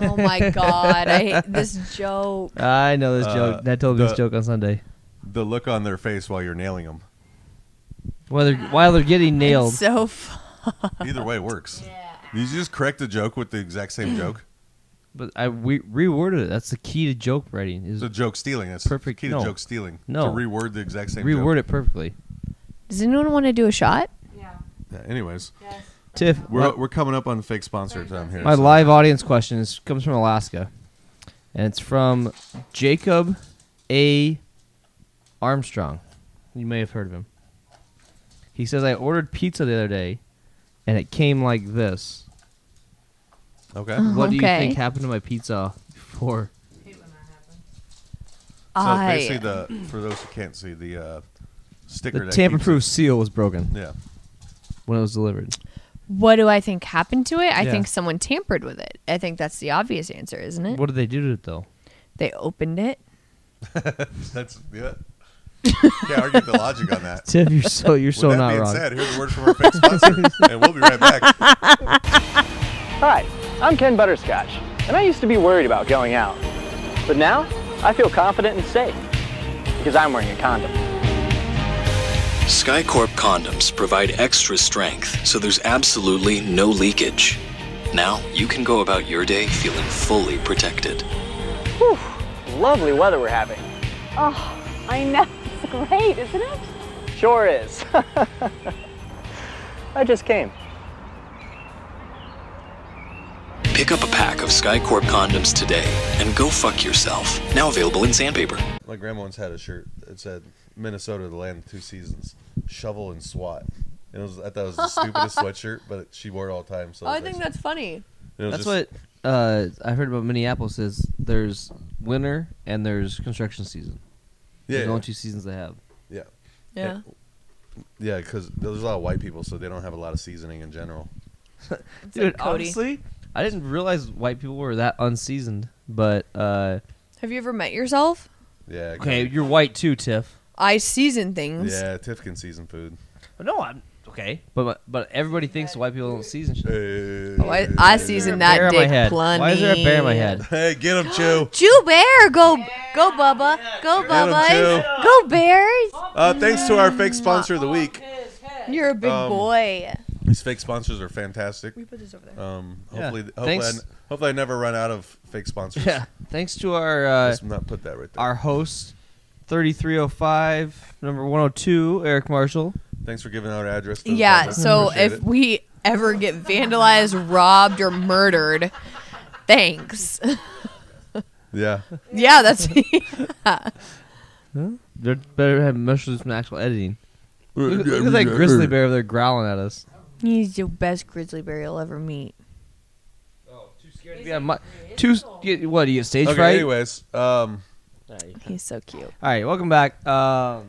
Speaker 3: Oh my God, I hate this joke.
Speaker 2: I know this joke. Ned told me this joke on Sunday.
Speaker 1: The look on their face while you're nailing them.
Speaker 2: While they're getting nailed.
Speaker 3: It's so fun.
Speaker 1: Either way works. Did you just correct the joke with the exact same joke?
Speaker 2: But we reworded it. That's the key to joke writing. Is
Speaker 1: It's a joke stealing. That's
Speaker 2: Perfect.
Speaker 1: key to
Speaker 2: No.
Speaker 1: joke stealing.
Speaker 2: No.
Speaker 1: To reword the exact same
Speaker 2: reword
Speaker 1: joke.
Speaker 2: it perfectly.
Speaker 3: Does anyone want to do a shot?
Speaker 4: Yeah.
Speaker 1: Yeah, anyways,
Speaker 4: Yes.
Speaker 2: Tiff,
Speaker 1: we're coming up on fake sponsor time here.
Speaker 2: my
Speaker 1: so-
Speaker 2: live audience question comes from Alaska, and it's from Jacob A. Armstrong. You may have heard of him. He says, I ordered pizza the other day, and it came like this.
Speaker 1: Okay.
Speaker 2: What do you
Speaker 3: Okay.
Speaker 2: think happened to my pizza before?
Speaker 4: Hate when that happens.
Speaker 1: So basically, for those who can't see, the sticker.
Speaker 2: The
Speaker 1: that
Speaker 2: tamper-proof
Speaker 1: keeps
Speaker 2: seal was broken
Speaker 1: it- Yeah.
Speaker 2: when it was delivered.
Speaker 3: What do I think happened to it? I
Speaker 2: Yeah.
Speaker 3: think someone tampered with it. I think that's the obvious answer, isn't it?
Speaker 2: What did they do to it, though?
Speaker 3: They opened it.
Speaker 1: That's yeah. Can't argue the logic on that.
Speaker 2: Tiff, you're so
Speaker 1: With that
Speaker 2: not
Speaker 1: being
Speaker 2: wrong.
Speaker 1: said, here's the word from our fake sponsor, and we'll be right back.
Speaker 5: Hi, I'm Ken Butterscotch, and I used to be worried about going out. But now, I feel confident and safe, because I'm wearing a condom.
Speaker 6: SkyCorp condoms provide extra strength, so there's absolutely no leakage. Now, you can go about your day feeling fully protected.
Speaker 5: Whew, lovely weather we're having.
Speaker 7: Oh, I know. It's great, isn't it?
Speaker 5: Sure is. I just came.
Speaker 6: Pick up a pack of SkyCorp condoms today and go fuck yourself. Now available in sandpaper.
Speaker 1: My grandma once had a shirt that said Minnesota, the land of two seasons, shovel and SWAT. And I thought it was the stupidest sweatshirt, but she wore it all the time. So
Speaker 3: Oh, I think that's funny.
Speaker 2: That's what I heard about Minneapolis is there's winter and there's construction season.
Speaker 1: Yeah,
Speaker 2: There's only 2 seasons they have.
Speaker 1: yeah,
Speaker 3: Yeah.
Speaker 1: yeah. Because there's a lot of white people, so they don't have a lot of seasoning in general.
Speaker 2: Dude,
Speaker 3: Cody.
Speaker 2: honestly, I didn't realize white people were that unseasoned. But
Speaker 3: Have you ever met yourself?
Speaker 1: Yeah.
Speaker 2: okay, you're white too, Tiff.
Speaker 3: I season things.
Speaker 1: Yeah, Tiff can season food.
Speaker 2: No, I'm okay. But everybody thinks white people don't season shit.
Speaker 3: Oh, I season that
Speaker 2: Bear in my
Speaker 3: dick
Speaker 2: head.
Speaker 3: plenty.
Speaker 2: Why is there a bear in my head?
Speaker 1: Hey, get him, Chew.
Speaker 3: Chew bear, go Bubba, go Bubba,
Speaker 1: Chew.
Speaker 3: go Bears.
Speaker 1: Thanks to our fake sponsor of the week.
Speaker 3: You're a big boy.
Speaker 1: These fake sponsors are fantastic.
Speaker 3: We put this over there.
Speaker 1: Hopefully I never run out of fake sponsors.
Speaker 2: Yeah. Thanks to our
Speaker 1: Let's not put that right there.
Speaker 2: our host, 3305 number 102, Eric Marshall.
Speaker 1: Thanks for giving out our address. To the
Speaker 3: Yeah,
Speaker 1: public.
Speaker 3: so
Speaker 1: Appreciate
Speaker 3: if
Speaker 1: it.
Speaker 3: we ever get vandalized, robbed, or murdered, thanks.
Speaker 1: Yeah.
Speaker 3: Yeah, that's
Speaker 2: They better have mushrooms from actual editing. Look at that grizzly bear over there growling at us.
Speaker 3: He's the best grizzly bear you'll ever meet.
Speaker 2: Yeah, what do you get stage
Speaker 1: Okay,
Speaker 2: fright?
Speaker 1: anyways,
Speaker 3: He's so cute.
Speaker 2: All right, welcome back.
Speaker 1: yeah,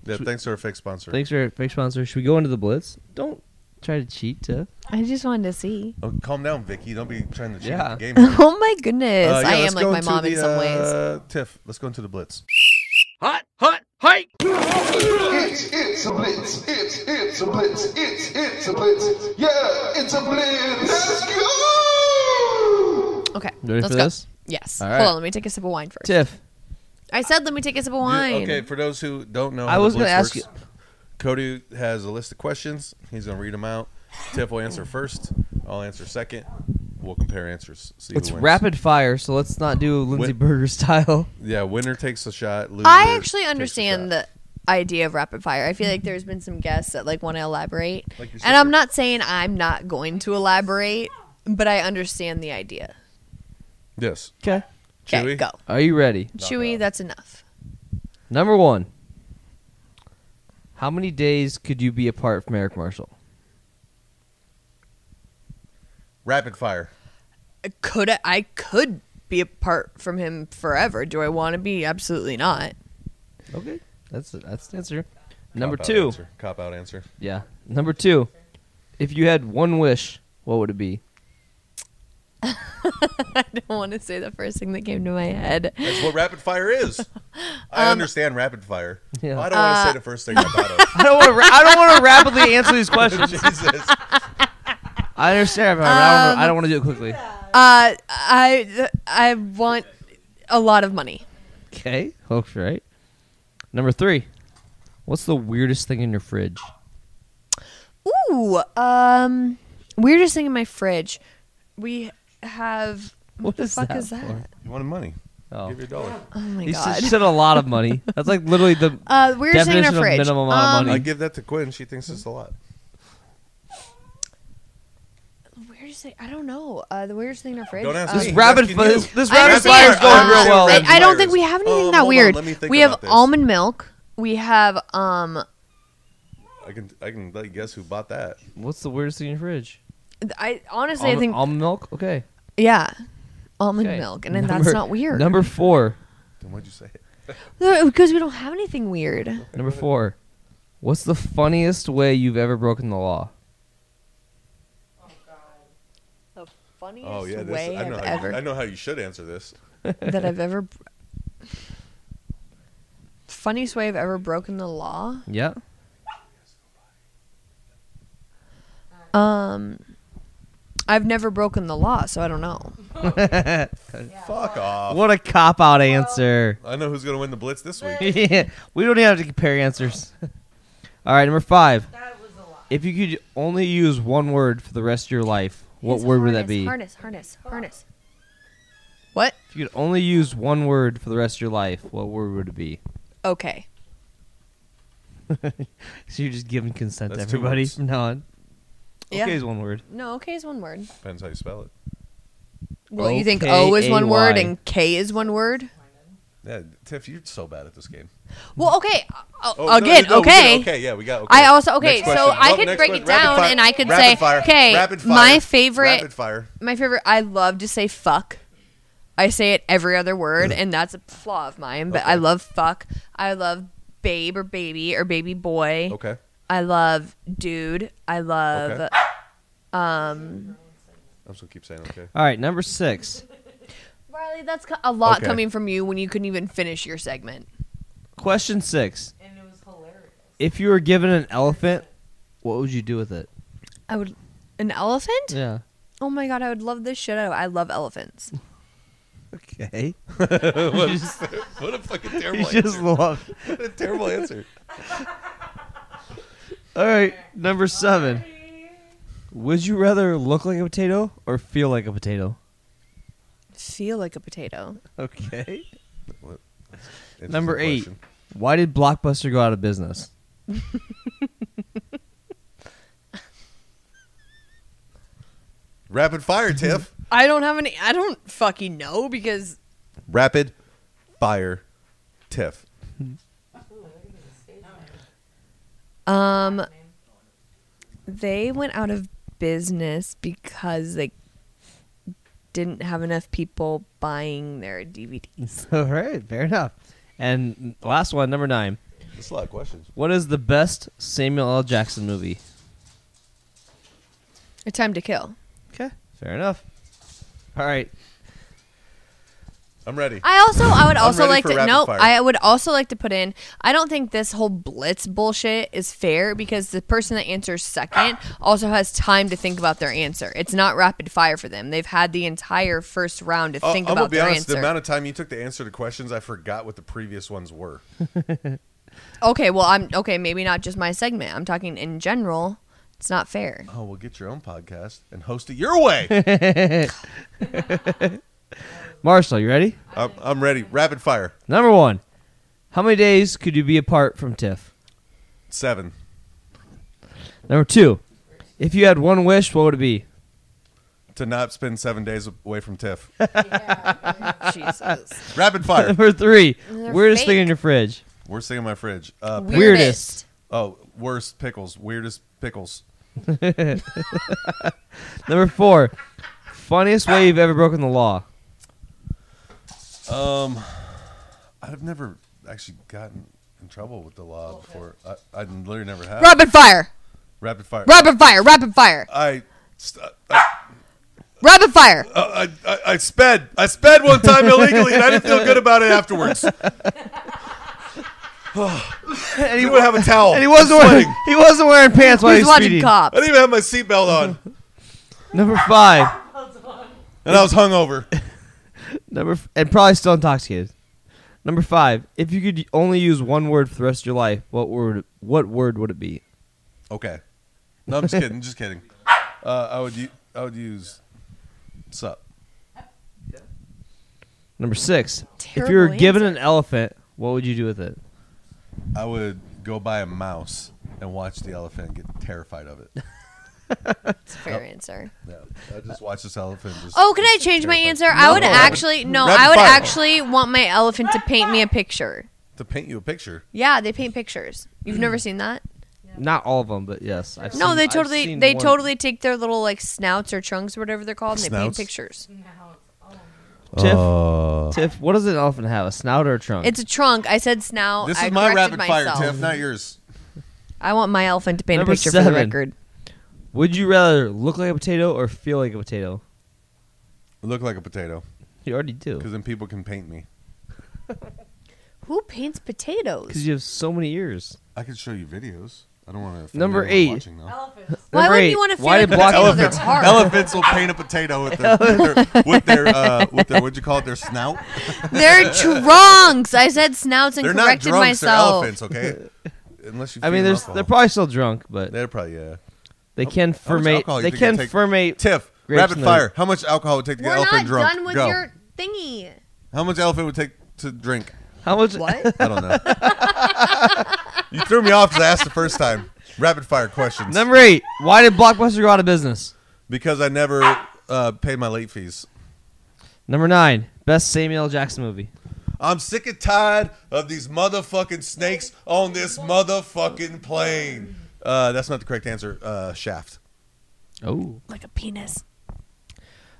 Speaker 1: thanks to our fake sponsor.
Speaker 2: Thanks for your fake sponsor. Should we go into the blitz? Don't try to cheat, Tiff.
Speaker 3: I just wanted to see.
Speaker 1: Oh, calm down, Vicky. Don't be trying to cheat
Speaker 2: Yeah.
Speaker 1: the game. here.
Speaker 3: Oh my goodness,
Speaker 1: Yeah,
Speaker 3: I
Speaker 1: let's
Speaker 3: am like
Speaker 1: go
Speaker 3: my
Speaker 1: into
Speaker 3: mom in some ways.
Speaker 1: Tiff, let's go into the blitz.
Speaker 2: Hot, hike!
Speaker 8: It's a blitz. It's a blitz. It's a blitz. Yeah, it's a blitz. Let's go.
Speaker 3: Okay,
Speaker 2: Ready
Speaker 3: let's
Speaker 2: for
Speaker 3: go.
Speaker 2: this?
Speaker 3: Yes.
Speaker 2: All
Speaker 3: Hold
Speaker 2: right.
Speaker 3: on, let me take a sip of wine first.
Speaker 2: Tiff,
Speaker 3: I said let me take a sip of wine.
Speaker 1: Okay, for those who don't know,
Speaker 2: I
Speaker 1: how
Speaker 2: was
Speaker 1: the
Speaker 2: gonna
Speaker 1: blitz
Speaker 2: ask you.
Speaker 1: works, Cody has a list of questions. He's gonna read them out. Tiff will answer first. I'll answer second. We'll compare answers. See
Speaker 2: it's
Speaker 1: who wins.
Speaker 2: rapid fire, so let's not do Lindsey Berger style.
Speaker 1: Yeah, winner takes a shot. Loser
Speaker 3: I actually
Speaker 1: takes a
Speaker 3: understand
Speaker 1: shot.
Speaker 3: the idea of rapid fire. I feel like there's been some guests that like want to elaborate,
Speaker 1: Like your
Speaker 3: and
Speaker 1: sister.
Speaker 3: I'm not saying I'm not going to elaborate, but I understand the idea.
Speaker 1: Yes.
Speaker 2: Okay.
Speaker 3: Okay,
Speaker 1: Chewy?
Speaker 3: go.
Speaker 2: Are you ready?
Speaker 3: Chewy, that's enough.
Speaker 2: Number 1. How many days could you be apart from Eric Marshall?
Speaker 1: Rapid fire.
Speaker 3: I could be apart from him forever. Do I want to be? Absolutely not.
Speaker 2: Okay. That's the answer. Number 2.
Speaker 1: Cop out answer.
Speaker 2: Yeah. Number 2. If you had one wish, what would it be?
Speaker 3: I don't want to say the first thing that came to my head.
Speaker 1: That's what rapid fire is. I understand rapid fire.
Speaker 2: Yeah.
Speaker 1: I don't want to say the first thing I thought of.
Speaker 2: I don't want to rapidly answer these questions.
Speaker 1: Jesus.
Speaker 2: I understand, but I don't want to do it quickly.
Speaker 3: I want a lot of money.
Speaker 2: Okay. Hope's right. Number 3. What's the weirdest thing in your fridge?
Speaker 3: Ooh, weirdest thing in my fridge. We have. What the fuck is that?
Speaker 2: for?
Speaker 1: You wanted money.
Speaker 2: Oh.
Speaker 1: Give your $1.
Speaker 3: Oh my
Speaker 2: He
Speaker 3: god.
Speaker 2: said a lot of money. That's like literally the
Speaker 3: Weirdest thing in
Speaker 2: definition
Speaker 3: our
Speaker 2: of
Speaker 3: fridge.
Speaker 2: minimum amount of
Speaker 1: I
Speaker 2: money.
Speaker 1: give that to Quinn. She thinks it's a lot.
Speaker 3: Weirdest thing. I don't know. The weirdest thing in our fridge.
Speaker 1: Don't ask
Speaker 2: This
Speaker 1: me.
Speaker 2: rapid
Speaker 1: He's asking you.
Speaker 2: this
Speaker 3: I
Speaker 2: rapid
Speaker 3: understand.
Speaker 2: fire is going real well.
Speaker 1: Rapid
Speaker 3: I don't think
Speaker 1: fires.
Speaker 3: we have anything that
Speaker 1: hold on,
Speaker 3: weird.
Speaker 1: let me think
Speaker 3: We have
Speaker 1: about this.
Speaker 3: almond milk. We have
Speaker 1: I can let you guess who bought that.
Speaker 2: What's the weirdest thing in your fridge?
Speaker 3: I honestly I think
Speaker 2: almond milk. Okay.
Speaker 3: yeah, almond
Speaker 2: Okay.
Speaker 3: milk, and then that's not weird.
Speaker 2: Number 4.
Speaker 1: Then why'd you say it?
Speaker 3: Because we don't have anything weird.
Speaker 2: Number 4. What's the funniest way you've ever broken the law?
Speaker 3: The funniest
Speaker 1: Oh yeah,
Speaker 3: way
Speaker 1: I
Speaker 3: I've
Speaker 1: know how you should answer this.
Speaker 3: that I've ever. Funniest way I've ever broken the law.
Speaker 2: Yeah.
Speaker 3: I've never broken the law, so I don't know.
Speaker 1: Fuck off.
Speaker 2: What a cop out answer.
Speaker 1: I know who's gonna win the blitz this week.
Speaker 2: Yeah, we don't even have to compare answers. All right, number 5.
Speaker 4: That was a lot.
Speaker 2: If you could only use one word for the rest of your life, what word would that be?
Speaker 3: Harness. What?
Speaker 2: If you could only use one word for the rest of your life, what word would it be?
Speaker 3: Okay.
Speaker 2: So you're just giving consent
Speaker 1: That's
Speaker 2: to
Speaker 1: 2
Speaker 2: everybody
Speaker 1: words.
Speaker 2: from now on?
Speaker 3: Yeah.
Speaker 2: Okay is one word.
Speaker 3: No, okay is one word.
Speaker 1: Depends how you spell it.
Speaker 3: Well, you think O is one word
Speaker 2: O-K-A-Y.
Speaker 3: and K is one word?
Speaker 1: Yeah, Tiff, you're so bad at this game.
Speaker 3: Well, okay.
Speaker 1: Oh,
Speaker 3: Again,
Speaker 1: no,
Speaker 3: okay.
Speaker 1: Okay, yeah, we got. Okay.
Speaker 3: I also okay.
Speaker 1: Next
Speaker 3: So
Speaker 1: question.
Speaker 3: I
Speaker 1: Nope,
Speaker 3: could
Speaker 1: next
Speaker 3: break
Speaker 1: question.
Speaker 3: it down,
Speaker 1: Rapid fire.
Speaker 3: and I could
Speaker 1: Rapid
Speaker 3: say,
Speaker 1: fire.
Speaker 3: okay,
Speaker 1: Rapid fire.
Speaker 3: my favorite.
Speaker 1: Rapid fire.
Speaker 3: My favorite. I love to say fuck. I say it every other word, and that's a flaw of mine. But
Speaker 1: Okay.
Speaker 3: I love fuck. I love babe or baby boy.
Speaker 1: Okay.
Speaker 3: I love dude. I love
Speaker 1: Okay. I'm just gonna keep saying okay.
Speaker 2: All right, number 6.
Speaker 3: Riley. That's a lot
Speaker 1: Okay.
Speaker 3: coming from you when you couldn't even finish your segment.
Speaker 2: Question 6.
Speaker 4: And it was hilarious.
Speaker 2: If you were given an elephant, what would you do with it?
Speaker 3: I would an elephant.
Speaker 2: Yeah.
Speaker 3: Oh my god, I would love this shit. I love elephants.
Speaker 2: Okay.
Speaker 1: What a fucking terrible
Speaker 2: You
Speaker 1: answer.
Speaker 2: just love.
Speaker 1: What a terrible answer.
Speaker 2: All right, number 7. Would you rather look like a potato or feel like a potato?
Speaker 3: Feel like a potato.
Speaker 2: Okay.
Speaker 1: What?
Speaker 2: Number
Speaker 1: Interesting
Speaker 2: 8.
Speaker 1: question.
Speaker 2: Why did Blockbuster go out of business?
Speaker 1: Rapid fire, Tiff.
Speaker 3: I don't have any. I don't fucking know because
Speaker 1: Rapid fire, Tiff.
Speaker 3: they went out of business because they didn't have enough people buying their DVDs.
Speaker 2: All right, fair enough. And last one, number 9.
Speaker 1: That's a lot of questions.
Speaker 2: What is the best Samuel L. Jackson movie?
Speaker 3: A Time to Kill.
Speaker 2: Okay, fair enough. All right.
Speaker 1: I'm ready.
Speaker 3: I would also
Speaker 1: ready
Speaker 3: like
Speaker 1: for
Speaker 3: to
Speaker 1: rapid
Speaker 3: no.
Speaker 1: fire.
Speaker 3: I would also like to put in. I don't think this whole blitz bullshit is fair because the person that answers second also has time to think about their answer. It's not rapid fire for them. They've had the entire first round to think
Speaker 1: I'm
Speaker 3: about
Speaker 1: gonna be
Speaker 3: their
Speaker 1: honest.
Speaker 3: answer.
Speaker 1: The amount of time you took to answer the questions, I forgot what the previous ones were.
Speaker 3: Okay, well, I'm okay. Maybe not just my segment. I'm talking in general. It's not fair.
Speaker 1: Oh, well, get your own podcast and host it your way.
Speaker 2: Marshall, you ready?
Speaker 1: I'm ready. Rapid fire.
Speaker 2: Number 1. How many days could you be apart from Tiff?
Speaker 1: 7.
Speaker 2: Number 2. If you had one wish, what would it be?
Speaker 1: To not spend 7 days away from Tiff.
Speaker 3: Jesus.
Speaker 1: Rapid fire.
Speaker 2: Number 3.
Speaker 3: They're
Speaker 2: Weirdest thing
Speaker 3: fake.
Speaker 2: in your fridge.
Speaker 1: Worst thing in my fridge.
Speaker 2: Weirdest.
Speaker 1: Oh, worst pickles. Weirdest pickles.
Speaker 2: Number 4. Funniest way you've ever broken the law.
Speaker 1: I've never actually gotten in trouble with the law before. I literally never have.
Speaker 3: Rapid fire.
Speaker 1: Rapid fire.
Speaker 3: Rapid fire. Rapid fire. Rapid fire.
Speaker 1: I sped one time illegally, and I didn't feel good about it afterwards. And he would have a towel.
Speaker 2: And he wasn't wearing pants while
Speaker 3: He's
Speaker 2: he was
Speaker 3: watching
Speaker 2: speeding.
Speaker 3: cops.
Speaker 1: I didn't even have my seatbelt on,
Speaker 2: Number 5.
Speaker 1: and I was hungover.
Speaker 2: And probably still intoxicated. Number 5. If you could only use one word for the rest of your life, what word would it be?
Speaker 1: Okay, no, I'm just kidding. I'm just kidding. I would use sup.
Speaker 2: Number 6. If
Speaker 3: Terrible
Speaker 2: you were given
Speaker 3: answer.
Speaker 2: an elephant, what would you do with it?
Speaker 1: I would go buy a mouse and watch the elephant and get terrified of it.
Speaker 3: It's a fair answer.
Speaker 1: Yeah, I just watch this elephant. Just
Speaker 3: Oh, can I change my answer? I would actually
Speaker 1: rapid fire.
Speaker 3: want my elephant to paint me a picture.
Speaker 1: To paint you a picture.
Speaker 3: Yeah, they paint pictures. You've never seen that?
Speaker 2: Not all of them, but yes. I've
Speaker 3: No,
Speaker 2: seen,
Speaker 3: they
Speaker 2: I've
Speaker 3: totally
Speaker 2: seen
Speaker 3: they
Speaker 2: one.
Speaker 3: totally take their little like snouts or trunks or whatever they're called and they paint
Speaker 1: Snouts?
Speaker 3: pictures.
Speaker 2: Tiff, what does an elephant have? A snout or a trunk?
Speaker 3: It's a trunk. I said snout.
Speaker 1: This
Speaker 3: I
Speaker 1: is my
Speaker 3: corrected
Speaker 1: rapid fire,
Speaker 3: myself.
Speaker 1: Tiff, not yours.
Speaker 3: I want my elephant to paint
Speaker 2: Number
Speaker 3: a picture
Speaker 2: 7.
Speaker 3: for the record.
Speaker 2: Would you rather look like a potato or feel like a potato?
Speaker 1: Look like a potato,
Speaker 2: You already do.
Speaker 1: because then people can paint me.
Speaker 3: Who paints potatoes?
Speaker 2: Because you have so many ears.
Speaker 1: I could show you videos. I don't want to.
Speaker 2: Number 8.
Speaker 1: Watching, though.
Speaker 4: Elephants.
Speaker 3: Why
Speaker 2: Number
Speaker 3: would
Speaker 2: 8.
Speaker 3: you want to feel
Speaker 2: Why
Speaker 3: like
Speaker 2: did
Speaker 3: a potato? They're
Speaker 1: Elephants,
Speaker 3: hard.
Speaker 1: elephants will paint a potato with their what'd you call it? Their snout.
Speaker 3: They're trunks. I said snouts and
Speaker 1: They're not
Speaker 3: corrected
Speaker 1: drunks. They're
Speaker 3: myself.
Speaker 1: elephants. Okay. Unless you.
Speaker 2: I mean,
Speaker 1: feed them
Speaker 2: they're
Speaker 1: alcohol.
Speaker 2: probably still drunk, but
Speaker 1: They're probably yeah.
Speaker 2: they can
Speaker 1: How much
Speaker 2: ferment.
Speaker 1: alcohol
Speaker 2: They
Speaker 1: you think
Speaker 2: can
Speaker 1: it'd take?
Speaker 2: ferment.
Speaker 1: Tiff,
Speaker 2: grapes
Speaker 1: rapid
Speaker 2: in
Speaker 1: fire. How much alcohol would it take to get
Speaker 3: We're
Speaker 1: elephant
Speaker 3: not
Speaker 1: drunk?
Speaker 3: done with
Speaker 1: Go.
Speaker 3: your thingy.
Speaker 1: How much elephant would take to drink?
Speaker 2: How much?
Speaker 3: What?
Speaker 1: I don't know. You threw me off because I asked the first time. Rapid fire questions.
Speaker 2: Number 8. Why did Blockbuster go out of business?
Speaker 1: Because I never paid my late fees.
Speaker 2: Number 9. Best Samuel L. Jackson movie.
Speaker 1: I'm sick and tired of these motherfucking snakes on this motherfucking plane. That's not the correct answer. Shaft.
Speaker 2: Oh.
Speaker 3: Like a penis.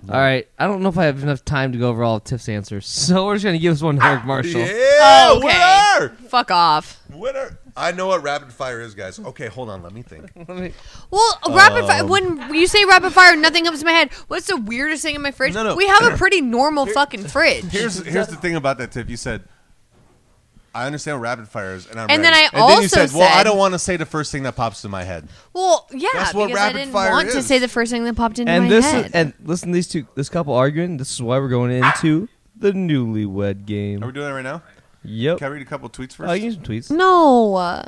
Speaker 2: All right. I don't know if I have enough time to go over all of Tiff's answers, so we're just gonna give us one to Eric Marshall.
Speaker 1: Yeah,
Speaker 3: Okay.
Speaker 1: winner!
Speaker 3: Fuck off.
Speaker 1: Winner. I know what rapid fire is, guys. Okay, hold on. Let me think.
Speaker 3: Well, rapid fire. When you say rapid fire, nothing comes to my head. What's the weirdest thing in my fridge?
Speaker 1: No.
Speaker 3: We have a pretty normal fucking fridge.
Speaker 1: Here's the thing about that, Tiff. You said, I understand what rapid fire is, and I'm
Speaker 3: And
Speaker 1: ready.
Speaker 3: then I
Speaker 1: and then
Speaker 3: also
Speaker 1: you said, well, I
Speaker 3: said-
Speaker 1: don't want to say the first thing that pops in my head.
Speaker 3: Well, yeah,
Speaker 1: That's what
Speaker 3: because I
Speaker 1: rapid
Speaker 3: didn't
Speaker 1: fire
Speaker 3: want to
Speaker 1: is.
Speaker 3: say the first thing that popped into
Speaker 2: And
Speaker 3: my
Speaker 2: this
Speaker 3: head.
Speaker 2: is, and listen, this couple arguing. This is why we're going into the newlywed game.
Speaker 1: Are we doing that right now?
Speaker 2: Yep.
Speaker 1: Can I read a couple tweets first?
Speaker 2: Oh, you can some tweets.
Speaker 3: No.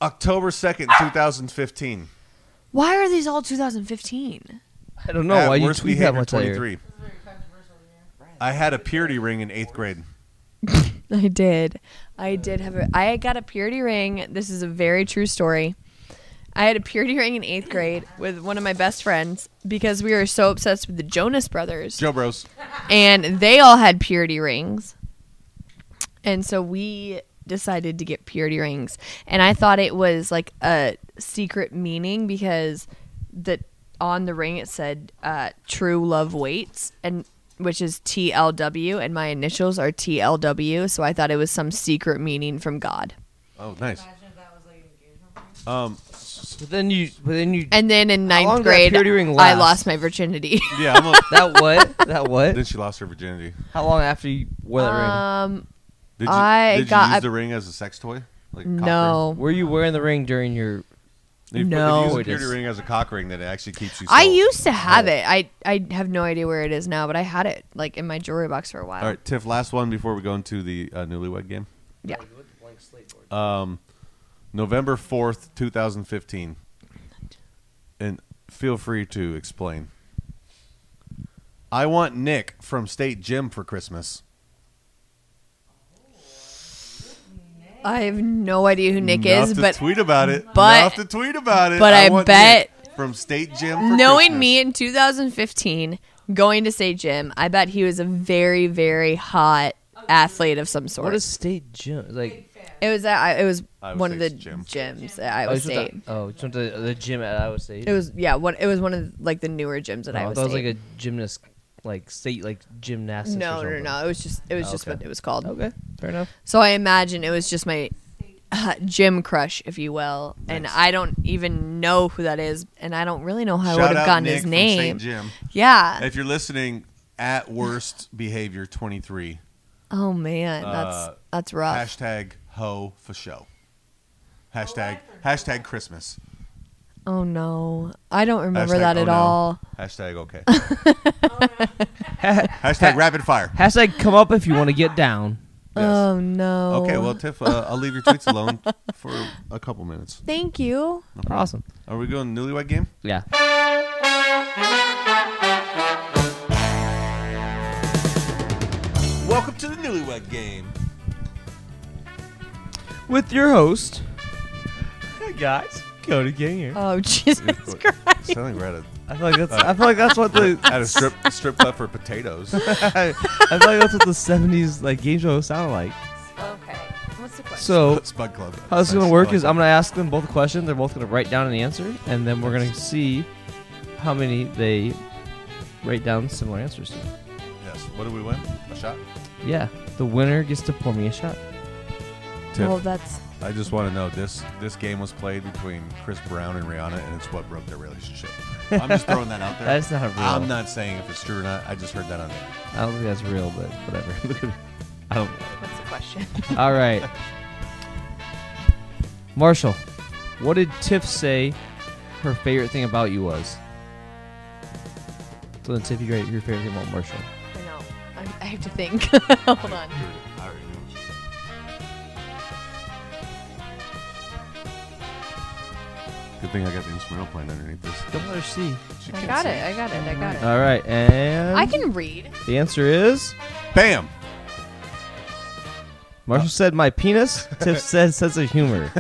Speaker 1: October 2nd, 2015.
Speaker 3: Why are these all 2015?
Speaker 2: I don't know
Speaker 1: At
Speaker 2: why you
Speaker 1: worst
Speaker 2: tweet that
Speaker 1: behavior
Speaker 2: much later.
Speaker 1: 23. I had a purity ring in 8th grade.
Speaker 3: I did have I got a purity ring. This is a very true story. I had a purity ring in 8th grade with one of my best friends because we were so obsessed with the Jonas Brothers.
Speaker 1: Joe Bros.
Speaker 3: And they all had purity rings. And so we decided to get purity rings. And I thought it was like a secret meaning because on the ring it said true love waits, and which is TLW, and my initials are TLW, so I thought it was some secret meaning from God.
Speaker 1: Oh, nice.
Speaker 2: But then you.
Speaker 3: And then in
Speaker 2: How long
Speaker 3: 9th
Speaker 2: did that
Speaker 3: grade,
Speaker 2: purity ring
Speaker 3: I
Speaker 2: last?
Speaker 3: lost my virginity.
Speaker 1: Yeah,
Speaker 2: That what? That what?
Speaker 1: Then she lost her virginity.
Speaker 2: How long after you wore that ring?
Speaker 1: Did you,
Speaker 3: I
Speaker 1: did
Speaker 3: got
Speaker 1: you use
Speaker 3: a-
Speaker 1: the ring as a sex toy? Like a cock
Speaker 3: No.
Speaker 2: Were you wearing the ring during your?
Speaker 1: ring?
Speaker 3: No.
Speaker 1: If you use the purity ring as a cock ring, then it actually keeps you.
Speaker 3: I
Speaker 1: sold.
Speaker 3: used to have it. I have no idea where it is now, but I had it like in my jewelry box for a while.
Speaker 1: All right, Tiff. Last one before we go into the newlywed game.
Speaker 3: Yeah.
Speaker 1: November 4th, 2015. And feel free to explain. I want Nick from State Gym for Christmas.
Speaker 3: I have no idea who Nick
Speaker 1: Enough
Speaker 3: is,
Speaker 1: to
Speaker 3: but
Speaker 1: tweet about it.
Speaker 3: but-
Speaker 1: Enough to tweet about it.
Speaker 3: but I
Speaker 1: want
Speaker 3: bet-
Speaker 1: Nick from State Gym for
Speaker 3: knowing
Speaker 1: Christmas.
Speaker 3: me in 2015 going to State Gym, I bet he was a very, very hot athlete of some sort.
Speaker 2: What is state gym? Like,
Speaker 3: It was
Speaker 1: Iowa
Speaker 3: one of the
Speaker 1: State's gym.
Speaker 3: gyms at Iowa State.
Speaker 2: you went to the gym at Iowa State.
Speaker 3: It was it was one of like the newer gyms at
Speaker 2: Oh, I
Speaker 3: Iowa
Speaker 2: thought it was
Speaker 3: State.
Speaker 2: like a gymnast, like state, like gymnastics.
Speaker 3: No,
Speaker 2: or
Speaker 3: no,
Speaker 2: something.
Speaker 3: no. It was just
Speaker 2: Okay.
Speaker 3: what it was called.
Speaker 2: Okay, fair enough.
Speaker 3: So I imagine it was just my gym crush, if you will, and
Speaker 1: Nice.
Speaker 3: I don't even know who that is, and I don't really know how I
Speaker 1: Shout
Speaker 3: would have
Speaker 1: out
Speaker 3: gotten
Speaker 1: Nick
Speaker 3: his
Speaker 1: from
Speaker 3: name.
Speaker 1: State Gym.
Speaker 3: Yeah.
Speaker 1: If you're listening, at worst behavior 23.
Speaker 3: Oh man, that's rough.
Speaker 1: Hashtag ho for show. Hashtag Christmas.
Speaker 3: Oh no, I don't remember
Speaker 1: Hashtag
Speaker 3: that
Speaker 1: oh
Speaker 3: at
Speaker 1: no.
Speaker 3: all.
Speaker 1: Hashtag okay. Hashtag rapid fire.
Speaker 2: Hashtag come up if you want to get down.
Speaker 1: Yes.
Speaker 3: Oh no.
Speaker 1: Okay, well, Tiff, I'll leave your tweets alone for a couple minutes.
Speaker 3: Thank you.
Speaker 2: Awesome.
Speaker 1: Are we going newlywed game?
Speaker 2: Yeah.
Speaker 1: Welcome to the newlywed game.
Speaker 2: With your host, hey guys, Cody Gang here.
Speaker 3: Oh Jesus Christ.
Speaker 1: Sounding right
Speaker 2: I feel like that's what the
Speaker 1: at a strip club for potatoes.
Speaker 2: I feel like that's what the '70s like game show sounded like.
Speaker 3: Okay. What's the question?
Speaker 2: So
Speaker 1: Spud Club.
Speaker 2: how this is gonna
Speaker 1: Nice.
Speaker 2: work
Speaker 1: I like
Speaker 2: is
Speaker 1: that.
Speaker 2: I'm gonna ask them both a question. They're both gonna write down an answer, and then we're gonna see how many they write down similar answers to.
Speaker 1: Yes. What do we win? A shot?
Speaker 2: Yeah, the winner gets to pour me a shot.
Speaker 1: Tiff,
Speaker 3: Well, that's
Speaker 1: I just want to know this game was played between Chris Brown and Rihanna, and it's what broke their relationship. I'm just throwing that out there.
Speaker 2: That's not real.
Speaker 1: I'm not saying if it's true or not. I just heard that on there.
Speaker 2: I don't think that's real, but whatever. I don't.
Speaker 3: what's the question?
Speaker 2: All right, Marshall, what did Tiff say her favorite thing about you was? So then, Tiff, you rate your favorite thing about Marshall.
Speaker 3: I know. I have to think. Hold on.
Speaker 1: I already knew. Good thing I got the instrumental playing underneath this.
Speaker 2: Don't let her see.
Speaker 1: She
Speaker 3: I
Speaker 1: can't
Speaker 3: got
Speaker 1: see.
Speaker 3: it. I got it. I got it.
Speaker 2: All right, and
Speaker 3: I can read.
Speaker 2: the answer is
Speaker 1: Bam!
Speaker 2: Marshall said my penis. Tiff said sense of humor.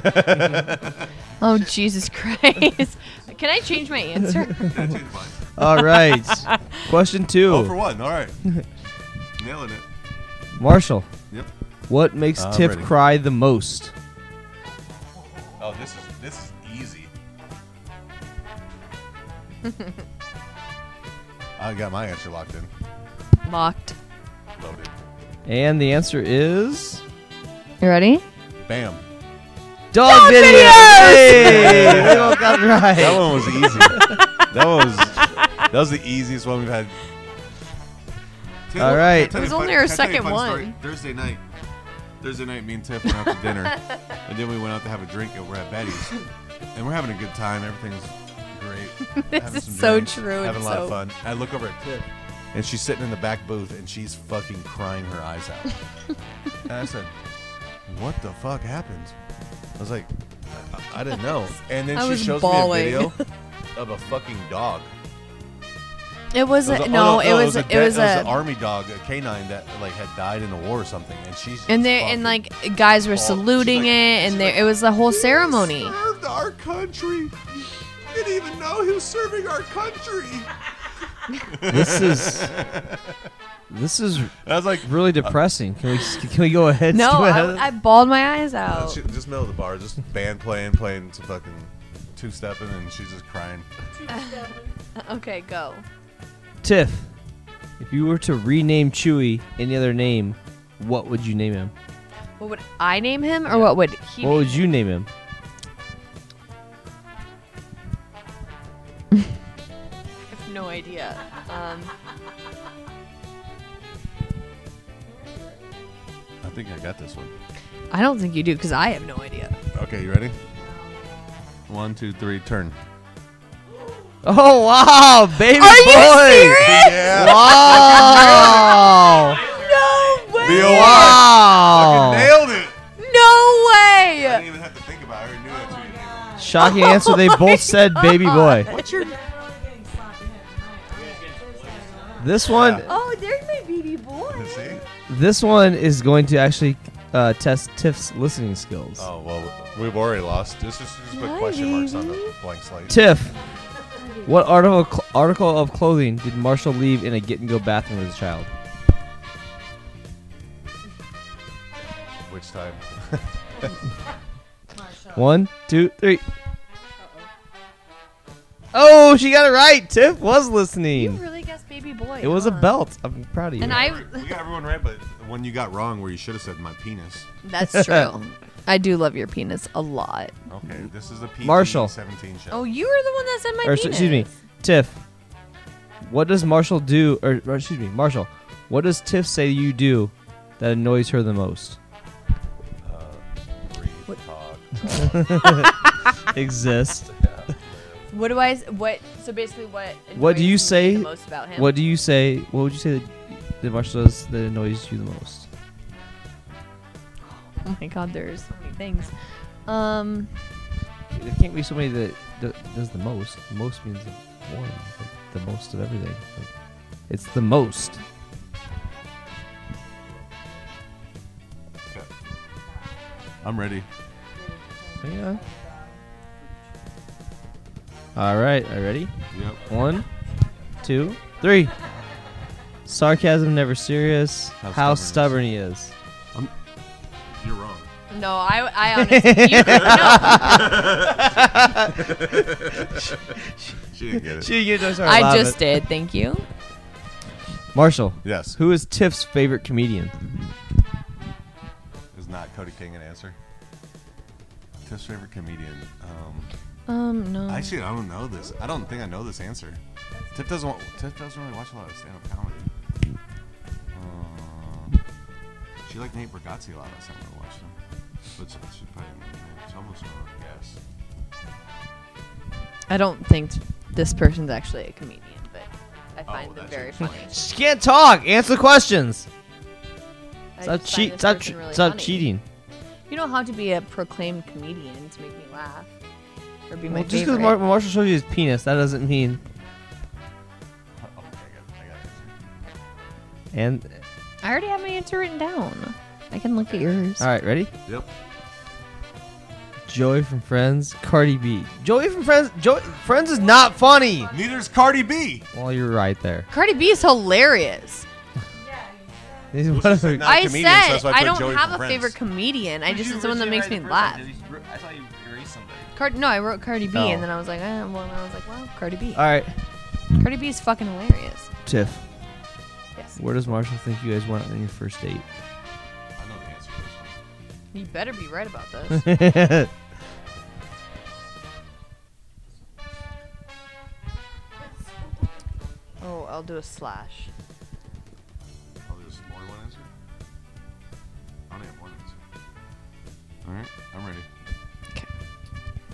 Speaker 3: Oh Jesus Christ! Can I change my answer?
Speaker 2: All right, question 2.
Speaker 1: Oh, for one. All right. Nailing it.
Speaker 2: Marshall.
Speaker 1: Yep.
Speaker 2: What makes
Speaker 1: I'm
Speaker 2: Tiff
Speaker 1: ready.
Speaker 2: cry the most?
Speaker 1: Oh, this is easy. I got my answer locked in.
Speaker 3: Locked.
Speaker 1: Loaded.
Speaker 2: And the answer is
Speaker 3: You ready?
Speaker 1: Bam.
Speaker 2: dog videos. Hey, we both got it right.
Speaker 1: That one was easy. that was the easiest one we've had.
Speaker 2: All right.
Speaker 3: It was only our second one.
Speaker 1: Thursday night, me and Tiff went out to dinner, and then we went out to have a drink over at Betty's, and we're having a good time. Everything's great. Having
Speaker 3: This
Speaker 1: some
Speaker 3: is so
Speaker 1: drinks,
Speaker 3: true.
Speaker 1: Having
Speaker 3: It's
Speaker 1: a lot of
Speaker 3: so
Speaker 1: fun. I look over at Tiff, and she's sitting in the back booth, and she's fucking crying her eyes out. And I said, "What the fuck happened?" I was like, I didn't know. And then
Speaker 3: I
Speaker 1: she
Speaker 3: was
Speaker 1: shows
Speaker 3: bawling.
Speaker 1: me a video of a fucking dog.
Speaker 3: It wasn't.
Speaker 1: It
Speaker 3: No,
Speaker 1: was
Speaker 3: it was.
Speaker 1: it
Speaker 3: It was
Speaker 1: an
Speaker 3: a.
Speaker 1: army dog, a canine that like had died in the war or something, and she's
Speaker 3: And they
Speaker 1: fucking
Speaker 3: and like guys were
Speaker 1: bawled.
Speaker 3: saluting
Speaker 1: She's like-
Speaker 3: it, and
Speaker 1: she's
Speaker 3: there
Speaker 1: like,
Speaker 3: it was the whole ceremony.
Speaker 1: "He served our country. Didn't even know he was serving our country."
Speaker 2: This is
Speaker 1: I was like,
Speaker 2: really depressing. Can we go ahead?
Speaker 3: No,
Speaker 2: Go ahead?
Speaker 3: I bawled my eyes out.
Speaker 1: just middle of the bar, just band playing some fucking two-stepping, and she's just crying.
Speaker 3: Okay, go.
Speaker 2: Tiff, if you were to rename Chewy any other name, what would you name him?
Speaker 3: What would I name him, or what would he?
Speaker 2: What
Speaker 3: name
Speaker 2: would you name him?
Speaker 3: I have no idea.
Speaker 1: I think I got this one.
Speaker 3: I don't think you do, because I have no idea.
Speaker 1: Okay, you ready? 1, 2, 3, turn.
Speaker 2: Oh wow, baby
Speaker 3: Are you
Speaker 2: boy!
Speaker 3: serious?
Speaker 1: Yeah.
Speaker 2: Wow!
Speaker 3: No way!
Speaker 1: The old
Speaker 2: Wow!
Speaker 1: nailed it.
Speaker 3: No
Speaker 1: I
Speaker 3: way!
Speaker 1: didn't even have to think about it. I already knew that too.
Speaker 2: Shocking answer. They both said baby boy.
Speaker 1: What's your?
Speaker 2: This one,
Speaker 3: Oh, there's my baby boy.
Speaker 1: See?
Speaker 2: this one is going to actually test Tiff's listening skills.
Speaker 1: Oh well, we've already lost. Just put question marks on the blank slate.
Speaker 2: Tiff, what article of clothing did Marshall leave in a get-and-go bathroom as a child?
Speaker 1: Which time?
Speaker 2: 1, 2, 3. Oh, she got it right. Tiff was
Speaker 3: You
Speaker 2: listening.
Speaker 3: really guessed baby boy.
Speaker 2: It was a
Speaker 3: huh?
Speaker 2: belt. I'm proud of you.
Speaker 3: And I.
Speaker 1: You got everyone right, but the one you got wrong, where you should have said my penis.
Speaker 3: That's true. I do love your penis a lot.
Speaker 1: Okay, this is a PG-17
Speaker 2: Marshall.
Speaker 1: show.
Speaker 3: Oh, you were the one that said my
Speaker 2: Or,
Speaker 3: penis.
Speaker 2: excuse me, Tiff. What does Marshall do? Or excuse me, Marshall. What does Tiff say you do that annoys her the most?
Speaker 1: Breathe, talk.
Speaker 2: Exist.
Speaker 3: What do I? What? So basically, what?
Speaker 2: What do you
Speaker 3: annoys me
Speaker 2: say?
Speaker 3: the most about him?
Speaker 2: What do you say? What would you say that Marshall does that annoys you the most?
Speaker 3: Oh my God, there's so many things.
Speaker 2: There can't be somebody that does the most. The most means one. Like the most of everything. Like, it's the most.
Speaker 1: Okay. I'm ready.
Speaker 2: Yeah. All right. Are you ready?
Speaker 1: Yep.
Speaker 2: 1, 2, 3. Sarcasm, never serious. How stubborn he is.
Speaker 1: You're wrong.
Speaker 3: No, I honestly.
Speaker 1: She didn't get it.
Speaker 3: I just did. Thank you.
Speaker 2: Marshall.
Speaker 1: Yes.
Speaker 2: Who is Tiff's favorite comedian?
Speaker 1: Is not Cody King an answer? Tiff's favorite comedian.
Speaker 3: No.
Speaker 1: Actually, I don't know this. I don't think I know this answer. Tiff doesn't really watch a lot of stand-up comedy. She liked Nate Bargatze a lot last time I watched him. But she probably didn't know. It's almost a guess.
Speaker 3: I don't think this person's actually a comedian, but I find them
Speaker 1: that's
Speaker 3: very
Speaker 1: it.
Speaker 3: funny.
Speaker 2: She can't talk. Answer the questions.
Speaker 3: I
Speaker 2: Stop,
Speaker 3: just find this
Speaker 2: stop,
Speaker 3: person really
Speaker 2: stop
Speaker 3: funny.
Speaker 2: cheating.
Speaker 3: You don't have to be a proclaimed comedian to make me laugh or be my
Speaker 2: Well, just because
Speaker 3: favorite.
Speaker 2: Marshall shows you his penis, that doesn't mean.
Speaker 1: Oh, I got it.
Speaker 2: And
Speaker 3: I already have my answer written down. I can look at yours.
Speaker 2: all right, ready?
Speaker 1: Yep.
Speaker 2: Joey from Friends, Cardi B. Joey from Friends. Friends is not funny.
Speaker 1: Neither's Cardi B.
Speaker 2: Well, you're right there.
Speaker 3: Cardi B is hilarious.
Speaker 2: He's
Speaker 1: Well,
Speaker 2: one of
Speaker 1: she said
Speaker 2: the-
Speaker 1: not a
Speaker 3: I
Speaker 1: comedian, so
Speaker 3: said
Speaker 1: that's why I
Speaker 3: I
Speaker 1: put
Speaker 3: don't
Speaker 1: Joey
Speaker 3: have
Speaker 1: from
Speaker 3: a
Speaker 1: Friends.
Speaker 3: favorite comedian. I just
Speaker 2: You
Speaker 3: said someone that
Speaker 2: originally
Speaker 3: makes me
Speaker 2: write the
Speaker 3: laugh.
Speaker 2: first one. I thought you erased somebody.
Speaker 3: No, I wrote Cardi B,
Speaker 2: Oh.
Speaker 3: and then I was like, well, Cardi B.
Speaker 2: All right,
Speaker 3: Cardi B is fucking hilarious.
Speaker 2: Tiff.
Speaker 3: Yes.
Speaker 2: Where does Marshall think you guys went on your first date?
Speaker 1: I know the answer to this one.
Speaker 3: You better be right about this. Oh, I'll do a slash.
Speaker 1: Oh, there's more than one answer? I only have one answer. Alright, I'm ready.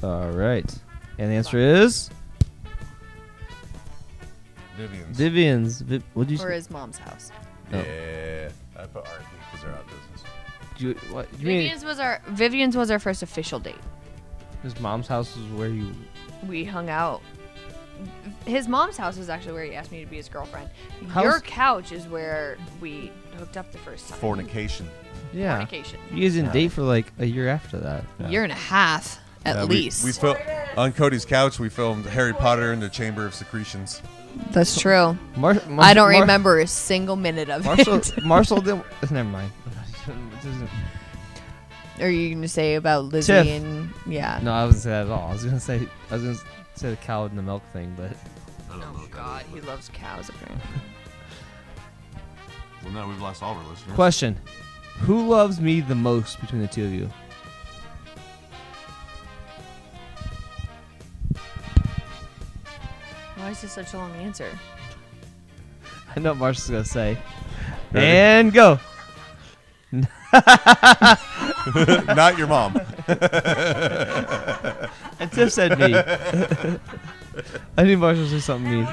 Speaker 2: All right, and the answer is
Speaker 1: Vivian's.
Speaker 2: Vivian's. What did you
Speaker 3: Or
Speaker 2: say?
Speaker 3: his mom's house.
Speaker 1: Yeah. I put R&B because they're out of business.
Speaker 2: You mean
Speaker 3: Vivian's was our first official date.
Speaker 2: his mom's house is where you?
Speaker 3: We hung out. His mom's house is actually where he asked me to be his girlfriend.
Speaker 2: How's-
Speaker 3: Your couch is where we hooked up the first time.
Speaker 1: Fornication.
Speaker 2: Yeah.
Speaker 3: Fornication.
Speaker 2: You guys didn't date for like a year after that.
Speaker 3: Year and a half, at least.
Speaker 1: We on Cody's couch. We filmed Harry Potter and the Chamber of Secretions.
Speaker 3: That's true.
Speaker 2: I
Speaker 3: I don't remember a single minute of
Speaker 2: Marshall,
Speaker 3: it.
Speaker 2: Marshall didn't. Never mind.
Speaker 3: Are you going to say about Lizzie
Speaker 2: Tiff.
Speaker 3: and... Yeah.
Speaker 2: No, I wasn't say that at all. I was gonna say the cow and the milk thing, but
Speaker 3: Oh, God. He loves cows, apparently.
Speaker 1: Well, now we've lost all of our listeners.
Speaker 2: question: who loves me the most between the two of you?
Speaker 3: Why is this such a long answer?
Speaker 2: I know what Marshall's gonna say.
Speaker 1: Ready?
Speaker 2: And go.
Speaker 1: Not your mom.
Speaker 2: And Tiff said me. I think Marshall said something mean.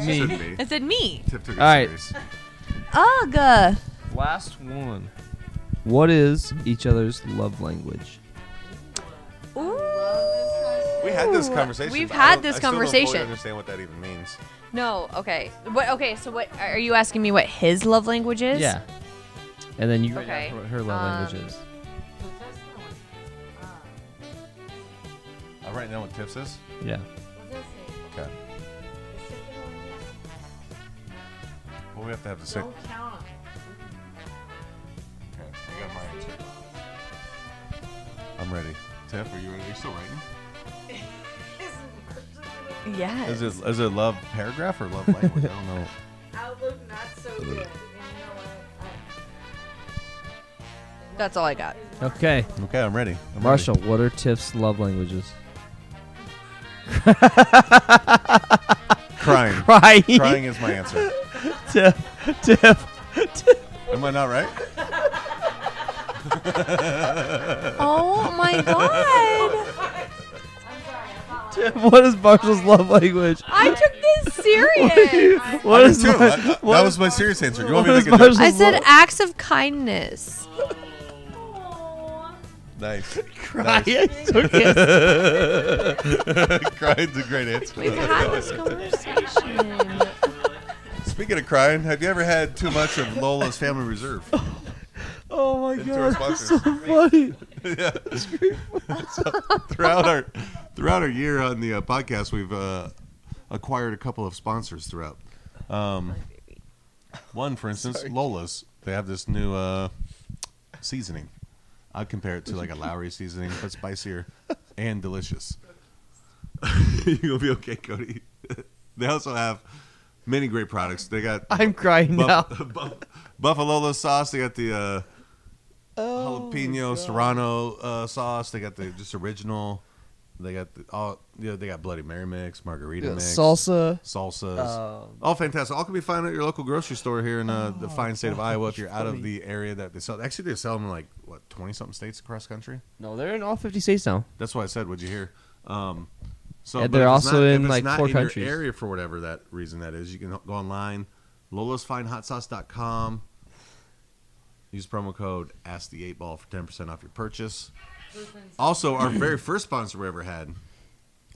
Speaker 2: Me.
Speaker 1: Shouldn't be.
Speaker 3: I said me.
Speaker 1: Tiff took it
Speaker 2: All right.
Speaker 1: serious.
Speaker 3: Ugh.
Speaker 2: Last one. What is each other's love language?
Speaker 1: We had this conversation.
Speaker 3: We've
Speaker 1: but
Speaker 3: had
Speaker 1: I
Speaker 3: this
Speaker 1: still don't fully
Speaker 3: conversation.
Speaker 1: understand what that even means.
Speaker 3: No, okay. Okay, so what are you asking me what his love language is?
Speaker 2: Yeah. And then you write
Speaker 3: Okay.
Speaker 2: down what her love language is.
Speaker 1: I'll write down what Tiff says.
Speaker 2: Yeah.
Speaker 1: Okay. Well, we have to have the same.
Speaker 4: Don't count.
Speaker 1: Okay, I got my answer. I'm ready. Tiff, are you ready? Are you still writing?
Speaker 3: Yes.
Speaker 1: Is it love paragraph or love language? I don't know.
Speaker 4: Outlook not so good. And you know what?
Speaker 3: That's all I got.
Speaker 2: Okay.
Speaker 1: Okay, I'm ready.
Speaker 2: Marshall, what are Tiff's love languages?
Speaker 1: Crying.
Speaker 2: Crying.
Speaker 1: Crying is my answer.
Speaker 2: Tiff.
Speaker 1: Am I not right?
Speaker 3: Oh my god.
Speaker 2: Tiff, what is Marshall's love language?
Speaker 3: I took this serious.
Speaker 2: What
Speaker 1: I
Speaker 2: is
Speaker 1: did too.
Speaker 2: Mar-
Speaker 1: That
Speaker 2: what
Speaker 1: was my serious answer. You want me
Speaker 2: what
Speaker 1: to
Speaker 2: is
Speaker 1: make a joke?
Speaker 2: Marshall's
Speaker 3: I said
Speaker 2: love-
Speaker 3: acts of kindness.
Speaker 1: Nice.
Speaker 2: Crying.
Speaker 1: Nice.
Speaker 2: Okay.
Speaker 1: Crying's a great answer.
Speaker 3: We've had this conversation.
Speaker 1: Speaking of crying, have you ever had too much of Lola's Family Reserve?
Speaker 2: Oh my
Speaker 1: Into our
Speaker 2: god, that's so
Speaker 1: sponsors.
Speaker 2: funny.
Speaker 1: Yeah. So throughout our year on the podcast, we've acquired a couple of sponsors throughout. One, for instance, Lola's. They have this new seasoning. I'd compare it to like a Lowry seasoning, but spicier and delicious. You'll be okay, Cody. They also have many great products. They got
Speaker 2: I'm crying now.
Speaker 1: Buffalo sauce. They got the jalapeno serrano sauce. They got the just original. They got they got Bloody Mary mix, margarita mix,
Speaker 2: Salsa.
Speaker 1: salsas. All fantastic. All can be found at your local grocery store here in the fine state of Iowa. If you're out of the area that they sell, actually they sell them in like what 20-something states across the country.
Speaker 2: No, they're in all 50 states now.
Speaker 1: That's why I said, "What'd you hear?" So
Speaker 2: And
Speaker 1: but
Speaker 2: they're
Speaker 1: if it's
Speaker 2: also
Speaker 1: not-
Speaker 2: in,
Speaker 1: if it's
Speaker 2: like,
Speaker 1: not
Speaker 2: 4
Speaker 1: in
Speaker 2: countries.
Speaker 1: Your area for whatever that reason that is. You can go online, lolasfinehotsauce.com. Use promo code AskThe8Ball for 10% off your purchase. Also, our very first sponsor we ever had,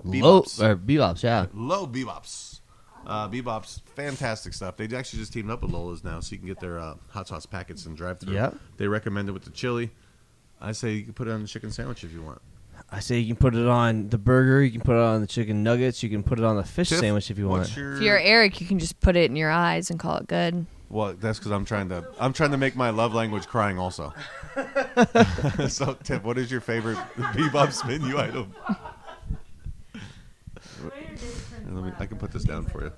Speaker 1: BBops.
Speaker 2: BBops, yeah.
Speaker 1: Low BBops. BBops, fantastic stuff. They actually just teamed up with Lola's now, so you can get their hot sauce packets and drive-through.
Speaker 2: Yep.
Speaker 1: They recommend it with the chili. I say you can put it on the chicken sandwich if you want.
Speaker 2: I say you can put it on the burger, you can put it on the chicken nuggets, you can put it on the fish
Speaker 1: Tiff,
Speaker 2: sandwich if you want.
Speaker 1: what's your-
Speaker 3: If you're Eric, you can just put it in your eyes and call it good.
Speaker 1: Well, that's because I'm trying to make my love language crying also. So, Tiff, what is your favorite BBops menu item? I can put this down for you.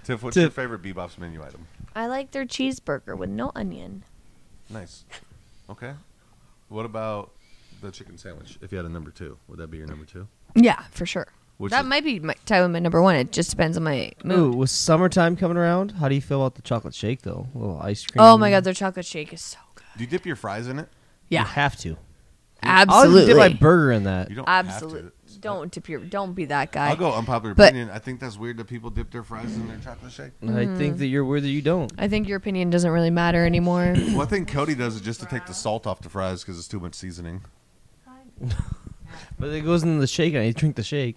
Speaker 1: Tiff, what's your favorite BBops menu item?
Speaker 3: I like their cheeseburger with no onion.
Speaker 1: Nice. Okay. What about the chicken sandwich? If you had a number 2, would that be your number 2?
Speaker 3: Yeah, for sure.
Speaker 1: Which
Speaker 3: that
Speaker 1: is-
Speaker 3: might be my number 1. It just depends on my mood.
Speaker 2: Ooh, with summertime coming around, how do you feel about the chocolate shake though? A little ice cream.
Speaker 3: Oh my god, their chocolate shake is so good.
Speaker 1: Do you dip your fries in it?
Speaker 2: You
Speaker 3: Yeah,
Speaker 2: have to.
Speaker 3: absolutely.
Speaker 2: I'll dip my burger in that.
Speaker 1: You don't
Speaker 3: Absolutely.
Speaker 1: have to.
Speaker 3: Don't be that guy.
Speaker 1: I'll go unpopular
Speaker 3: But-
Speaker 1: opinion. I think that's weird that people dip their fries in their chocolate shake.
Speaker 2: I think that you're weird that you don't.
Speaker 3: I think your opinion doesn't really matter anymore.
Speaker 1: Well, I think Cody does it just to take the salt off the fries because it's too much seasoning.
Speaker 2: But it goes in the shake and I drink the shake.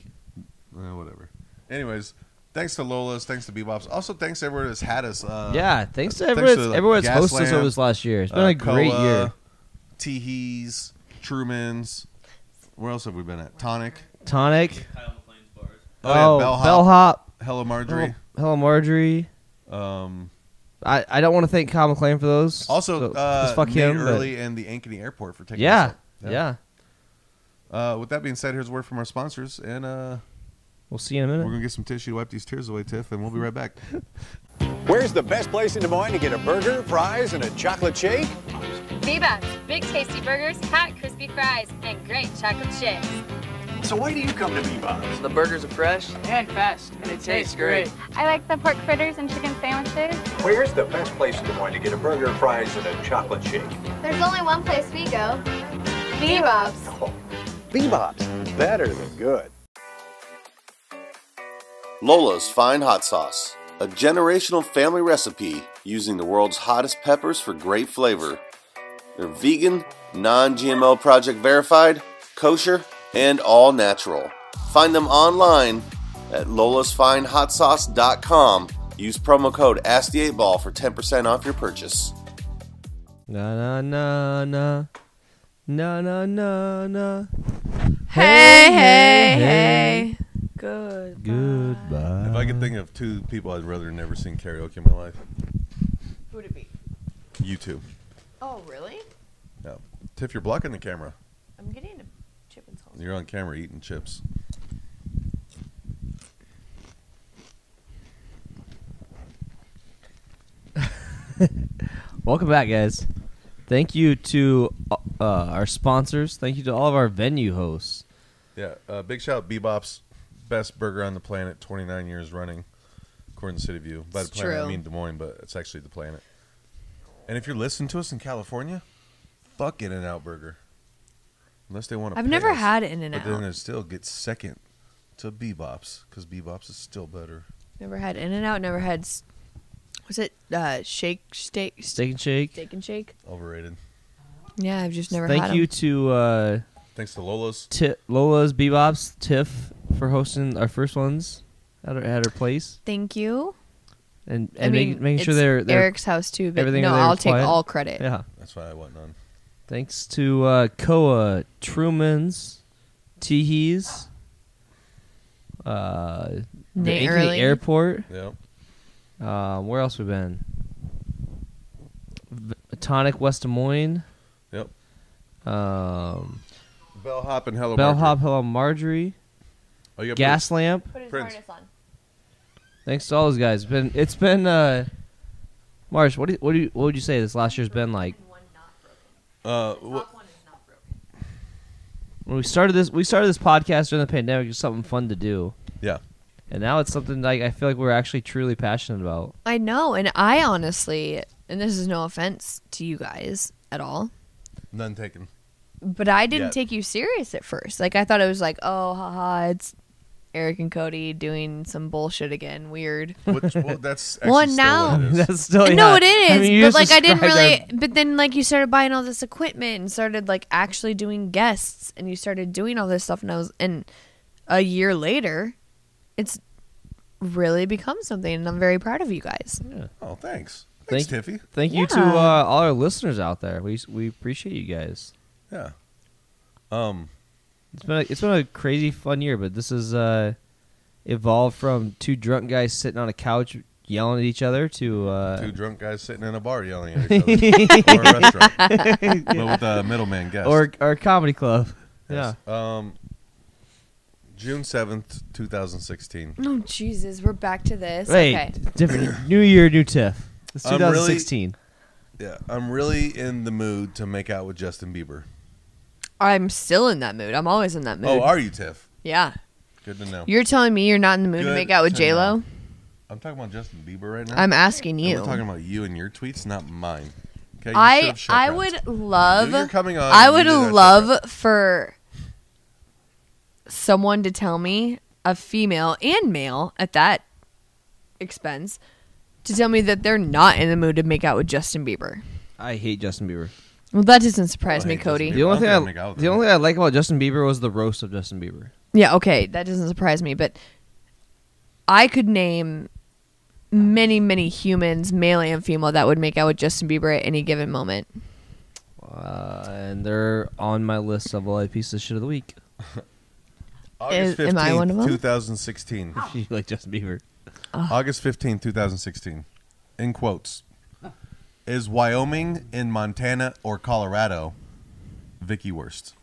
Speaker 1: Whatever. Anyways, thanks to Lola's, thanks to BBops. Also, thanks to everyone that's had us.
Speaker 2: Yeah, thanks to
Speaker 1: thanks
Speaker 2: everyone
Speaker 1: to, like,
Speaker 2: everyone's hosted us
Speaker 1: Gaslamp,
Speaker 2: over this last year. It's been a great
Speaker 1: Koa,
Speaker 2: year.
Speaker 1: Teehees, Truman's. Where else have we been at? Tonic.
Speaker 2: Tonic.
Speaker 1: Oh, yeah,
Speaker 2: Bellhop.
Speaker 1: Hello, Marjorie.
Speaker 2: Hello, Marjorie. I don't want to thank Kyle McLean for those.
Speaker 1: Also,
Speaker 2: so, fuck
Speaker 1: Nate
Speaker 2: him.
Speaker 1: Early and the Ankeny Airport for taking
Speaker 2: Yeah,
Speaker 1: us
Speaker 2: yeah.
Speaker 1: up. With that being said, here's a word from our sponsors, and
Speaker 2: We'll see you in a
Speaker 1: we're
Speaker 2: minute.
Speaker 1: going to get some tissue to wipe these tears away, Tiff, and we'll be right back.
Speaker 9: Where's the best place in Des Moines to get a burger, fries, and a chocolate shake?
Speaker 10: BBops, big tasty burgers, hot crispy fries, and great chocolate shakes.
Speaker 9: So why do you come to BBops?
Speaker 11: The burgers are fresh and fast, and it tastes great.
Speaker 7: I like the pork fritters and chicken sandwiches.
Speaker 9: Where's the best place in Des Moines to get a burger, fries, and a chocolate shake?
Speaker 7: There's only one place we go. BBops.
Speaker 9: Oh, BBops, better than good.
Speaker 12: Lola's Fine Hot Sauce, a generational family recipe using the world's hottest peppers for great flavor. They're vegan, non-GMO project verified, kosher, and all natural. Find them online at lolasfinehotsauce.com. Use promo code AskThe8Ball for 10% off your purchase.
Speaker 2: Na na na na. Na na na na.
Speaker 3: Hey. Good.
Speaker 2: Goodbye.
Speaker 1: If I could think of 2 people I'd rather never sing karaoke in my life,
Speaker 3: Who would it be?
Speaker 1: you 2.
Speaker 3: Oh, really?
Speaker 1: Yeah. Tiff, you're blocking the camera.
Speaker 3: I'm getting a chip and salsa.
Speaker 1: You're on camera eating chips.
Speaker 2: Welcome back, guys. Thank you to our sponsors. Thank you to all of our venue hosts.
Speaker 1: Yeah. Big shout out BBops, best burger on the planet, 29 years running, according to City View. By the
Speaker 3: It's
Speaker 1: planet, I
Speaker 3: true.
Speaker 1: mean Des Moines, but it's actually the planet. And if you're listening to us in California, fuck In-N-Out Burger. Unless they want to
Speaker 3: I've
Speaker 1: pay
Speaker 3: never
Speaker 1: us.
Speaker 3: had
Speaker 1: But then
Speaker 3: In-N-Out.
Speaker 1: it still gets second to BBops, because BBops is still better.
Speaker 3: Never had In-N-Out. Never had. Was it steak and shake?
Speaker 2: Steak and Shake.
Speaker 1: Overrated.
Speaker 3: Yeah, I've just never
Speaker 2: Thank
Speaker 3: had
Speaker 2: you
Speaker 3: them.
Speaker 2: to
Speaker 1: Thanks to Lola's.
Speaker 2: Lola's, BBops, Tiff for hosting our first ones at her place,
Speaker 3: Thank you.
Speaker 2: and
Speaker 3: I mean,
Speaker 2: making sure
Speaker 3: it's
Speaker 2: they're
Speaker 3: Eric's house too, but
Speaker 2: everything
Speaker 3: no,
Speaker 2: over there
Speaker 3: I'll
Speaker 2: is
Speaker 3: take
Speaker 2: quiet.
Speaker 3: all credit.
Speaker 2: Yeah.
Speaker 1: That's why I want none.
Speaker 2: Thanks to Koa, Truman's, Teehees, the
Speaker 3: Nate
Speaker 2: Ankeny
Speaker 3: Early.
Speaker 2: Airport.
Speaker 1: Yep.
Speaker 2: Where else we been? Tonic, West Des Moines.
Speaker 1: Yep.
Speaker 2: Bellhop,
Speaker 1: Bellhop and Hello Marjorie.
Speaker 2: Hello Marjorie.
Speaker 1: Oh, you got
Speaker 2: Gas Lamp.
Speaker 3: Put his
Speaker 1: Prince.
Speaker 3: harness on.
Speaker 2: Thanks to all those guys. It's been Marsh, what would you say this last year's been like?
Speaker 1: What,
Speaker 2: When we started this podcast during the pandemic, it was something fun to do.
Speaker 1: yeah.
Speaker 2: And now it's something like I feel like we're actually truly passionate about.
Speaker 3: I know, and I honestly, and this is no offense to you guys at all,
Speaker 1: None taken.
Speaker 3: but I didn't
Speaker 1: Yet.
Speaker 3: take you serious at first. Like I thought it was like, oh, haha, it's Eric and Cody doing some bullshit again. Weird.
Speaker 1: Which, well, that's actually
Speaker 3: Well,
Speaker 1: still
Speaker 3: now-
Speaker 1: what it is.
Speaker 2: That's still
Speaker 3: I know
Speaker 2: yeah.
Speaker 3: it is,
Speaker 2: I mean, you
Speaker 3: but
Speaker 2: just
Speaker 3: like I didn't
Speaker 2: described
Speaker 3: really.
Speaker 2: our-
Speaker 3: But then like you started buying all this equipment and started like actually doing guests, and you started doing all this stuff, and a year later, it's really become something, and I'm very proud of you guys.
Speaker 2: Yeah.
Speaker 1: Oh, thanks. Thanks, Tiffy.
Speaker 2: Thank you to
Speaker 3: Yeah.
Speaker 2: all our listeners out there. We appreciate you guys.
Speaker 1: Yeah.
Speaker 2: It's been a crazy fun year, but this is evolved from 2 drunk guys sitting on a couch yelling at each other to
Speaker 1: two drunk guys sitting in a bar yelling at each other, or a restaurant, but with a middleman guest,
Speaker 2: or a comedy club.
Speaker 1: Yes.
Speaker 2: Yeah.
Speaker 1: June 7th, 2016.
Speaker 3: Oh Jesus, we're back to this.
Speaker 2: Wait,
Speaker 3: Okay.
Speaker 2: different. New year, new Tiff. It's
Speaker 1: I'm
Speaker 2: 2016.
Speaker 1: I'm really in the mood to make out with Justin Bieber.
Speaker 3: I'm still in that mood. I'm always in that mood.
Speaker 1: Oh, are you, Tiff?
Speaker 3: Yeah.
Speaker 1: Good to know.
Speaker 3: You're telling me you're not in the mood to
Speaker 1: Good
Speaker 3: make out with
Speaker 1: to
Speaker 3: J-Lo?
Speaker 1: know. I'm talking about Justin Bieber right now.
Speaker 3: I'm asking you.
Speaker 1: And we're talking about you and your tweets, not mine. Okay,
Speaker 3: I would love.
Speaker 1: You're coming on.
Speaker 3: I would love for someone to tell me, a female and male at that expense, to tell me that they're not in the mood to make out with Justin Bieber.
Speaker 2: I hate Justin Bieber.
Speaker 3: Well, that doesn't surprise me, Cody.
Speaker 2: The only thing I like about Justin Bieber was the roast of Justin Bieber.
Speaker 3: Yeah, okay, that doesn't surprise me, but I could name many, many humans, male and female, that would make out with Justin Bieber at any given moment.
Speaker 2: And they're on my list of all pieces of shit of the week.
Speaker 1: August 15th,
Speaker 3: am I one of them?
Speaker 1: 2016.
Speaker 2: You like Justin Bieber.
Speaker 1: August 15th, 2016. In quotes. Is Wyoming in Montana or Colorado? Vicky Wurst.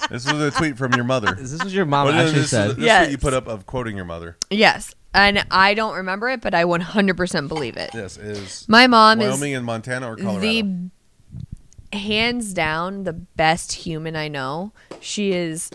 Speaker 1: This was a tweet from your mother.
Speaker 2: This was your mom actually said.
Speaker 1: This is what you put up of quoting your mother.
Speaker 3: Yes, and I don't remember it, but I 100% believe it.
Speaker 1: Yes, is
Speaker 3: my mom
Speaker 1: Wyoming
Speaker 3: is
Speaker 1: in Montana or Colorado?
Speaker 3: the hands down the best human I know. She is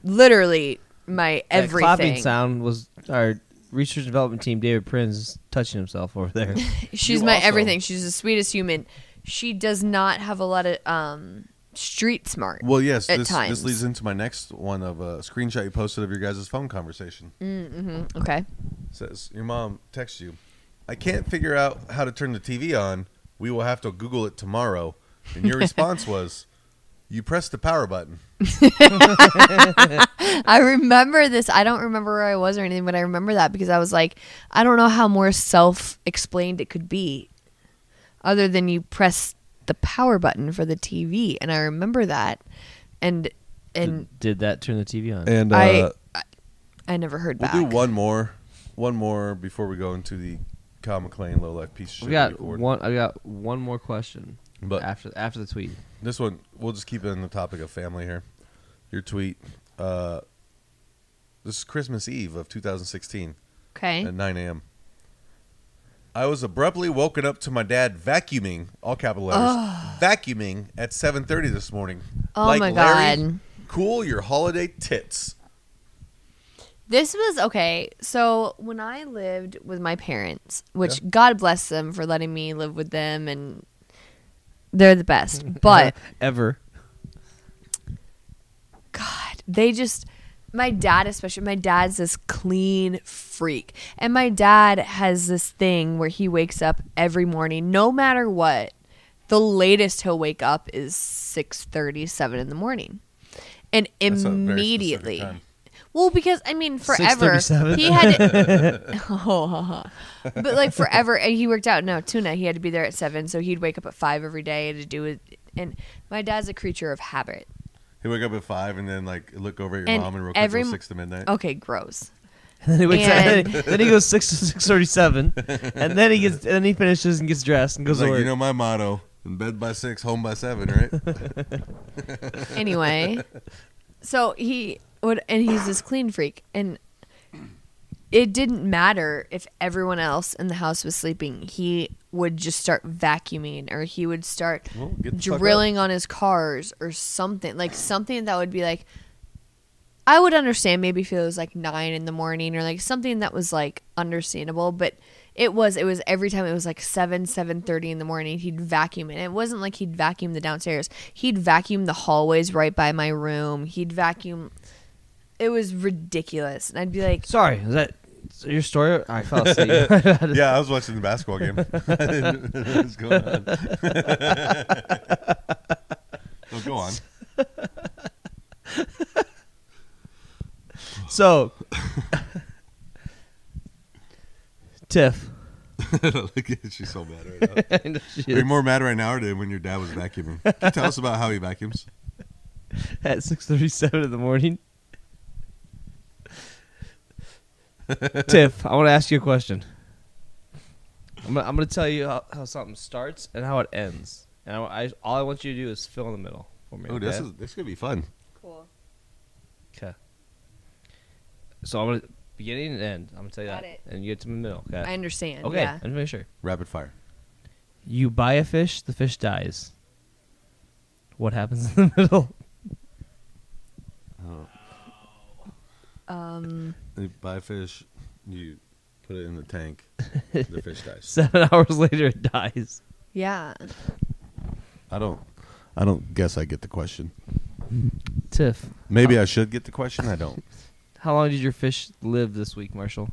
Speaker 3: literally my everything.
Speaker 2: That clapping sound was our research and development team, David Prinz, touching himself over there.
Speaker 3: She's my everything. She's the sweetest human. She does not have a lot of street smart.
Speaker 1: Well, yes,
Speaker 3: at
Speaker 1: this
Speaker 3: times.
Speaker 1: leads into my next one of a screenshot you posted of your guys' phone conversation.
Speaker 3: Mm-hmm. Okay.
Speaker 1: It says, your mom texts you, I can't figure out how to turn the TV on. We will have to Google it tomorrow. And your response was, you press the power button.
Speaker 3: I remember this. I don't remember where I was or anything, but I remember that because I was like, I don't know how more self-explained it could be other than you press the power button for the TV. And I remember that. And
Speaker 2: did that turn the TV on?
Speaker 1: And
Speaker 3: I never heard back.
Speaker 1: We'll do one more before we go into the Kyle McLean low life piece of shit.
Speaker 2: I got one more question. But after the tweet,
Speaker 1: this one we'll just keep it in the topic of family here. Your tweet. This is Christmas Eve of 2016.
Speaker 3: Okay.
Speaker 1: At 9 a.m. I was abruptly woken up to my dad vacuuming, all capital letters, vacuuming at 7:30 this morning.
Speaker 3: Oh
Speaker 1: like
Speaker 3: my
Speaker 1: Larry,
Speaker 3: God.
Speaker 1: Cool your holiday tits.
Speaker 3: This was okay. So when I lived with my parents, which God bless them for letting me live with them, and they're the best, but
Speaker 2: ever.
Speaker 3: God, they just, my dad especially, my dad's this clean freak, and my dad has this thing where he wakes up every morning, no matter what. The latest he'll wake up is 6:30, 7 in the morning, and immediately. Well, because I mean, forever he had to, but like forever, and he worked out. No, tuna. He had to be there at 7, so he'd wake up at 5 every day to do it. And my dad's a creature of habit.
Speaker 1: He wake up at 5 and then like look over at your mom and real quick go 6 to midnight.
Speaker 3: Okay, gross.
Speaker 2: And then he wakes up. Then he goes 6 to 6:37, and then he finishes and gets dressed and goes to
Speaker 1: like,
Speaker 2: work.
Speaker 1: you know my motto: in bed by 6, home by 7, right?
Speaker 3: Anyway, so he would, and he's this clean freak, and it didn't matter if everyone else in the house was sleeping. He would just start vacuuming, or he would start drilling on his cars or something, like something that would be like, I would understand maybe if it was like 9 in the morning or like something that was like understandable, but it was every time it was like 7:30 in the morning, he'd vacuum it. It wasn't like he'd vacuum the downstairs. He'd vacuum the hallways right by my room. He'd vacuum. It was ridiculous. And I'd be like,
Speaker 2: sorry, is that your story? I fell asleep.
Speaker 1: Yeah, I was watching the basketball game. I didn't know what was going on. So go on.
Speaker 2: So, Tiff.
Speaker 1: Look at she's so mad right now. Are you more mad right now or than when your dad was vacuuming? Can you tell us about how he vacuums?
Speaker 2: At 6:37 in the morning. Tiff, I want to ask you a question. I'm gonna tell you how something starts and how it ends, and all I want you to do is fill in the middle for me.
Speaker 1: Oh,
Speaker 2: okay?
Speaker 1: this could be fun.
Speaker 3: Cool.
Speaker 2: Okay. So I'm gonna beginning and end. I'm gonna tell you
Speaker 3: Got
Speaker 2: that,
Speaker 3: it.
Speaker 2: and you get to the middle. Okay.
Speaker 3: I understand.
Speaker 2: Okay.
Speaker 3: Yeah.
Speaker 2: I'm just making sure.
Speaker 1: Rapid fire.
Speaker 2: You buy a fish, the fish dies. What happens in the middle?
Speaker 1: You buy a fish, you put it in the tank, the fish dies.
Speaker 2: 7 hours later, it dies.
Speaker 3: Yeah.
Speaker 1: I don't guess I get the question.
Speaker 2: Tiff.
Speaker 1: Maybe I should get the question. I don't.
Speaker 2: How long did your fish live this week, Marshall?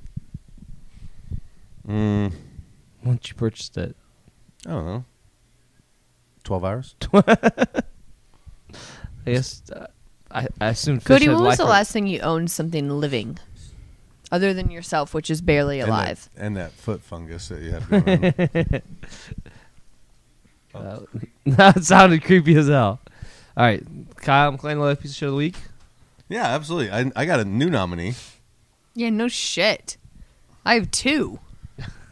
Speaker 1: Mm,
Speaker 2: Once you purchased it.
Speaker 1: I don't know. 12 hours?
Speaker 2: I guess I assume fish
Speaker 3: Cody,
Speaker 2: had
Speaker 3: when was the
Speaker 2: life-
Speaker 3: last thing you owned something living? Other than yourself, which is barely alive.
Speaker 1: And that foot fungus that you have going on.
Speaker 2: That sounded creepy as hell. All right. Kyle McClain, Life Piece of Shit of the Week.
Speaker 1: Yeah, absolutely. I got a new nominee.
Speaker 3: Yeah, no shit. I have 2.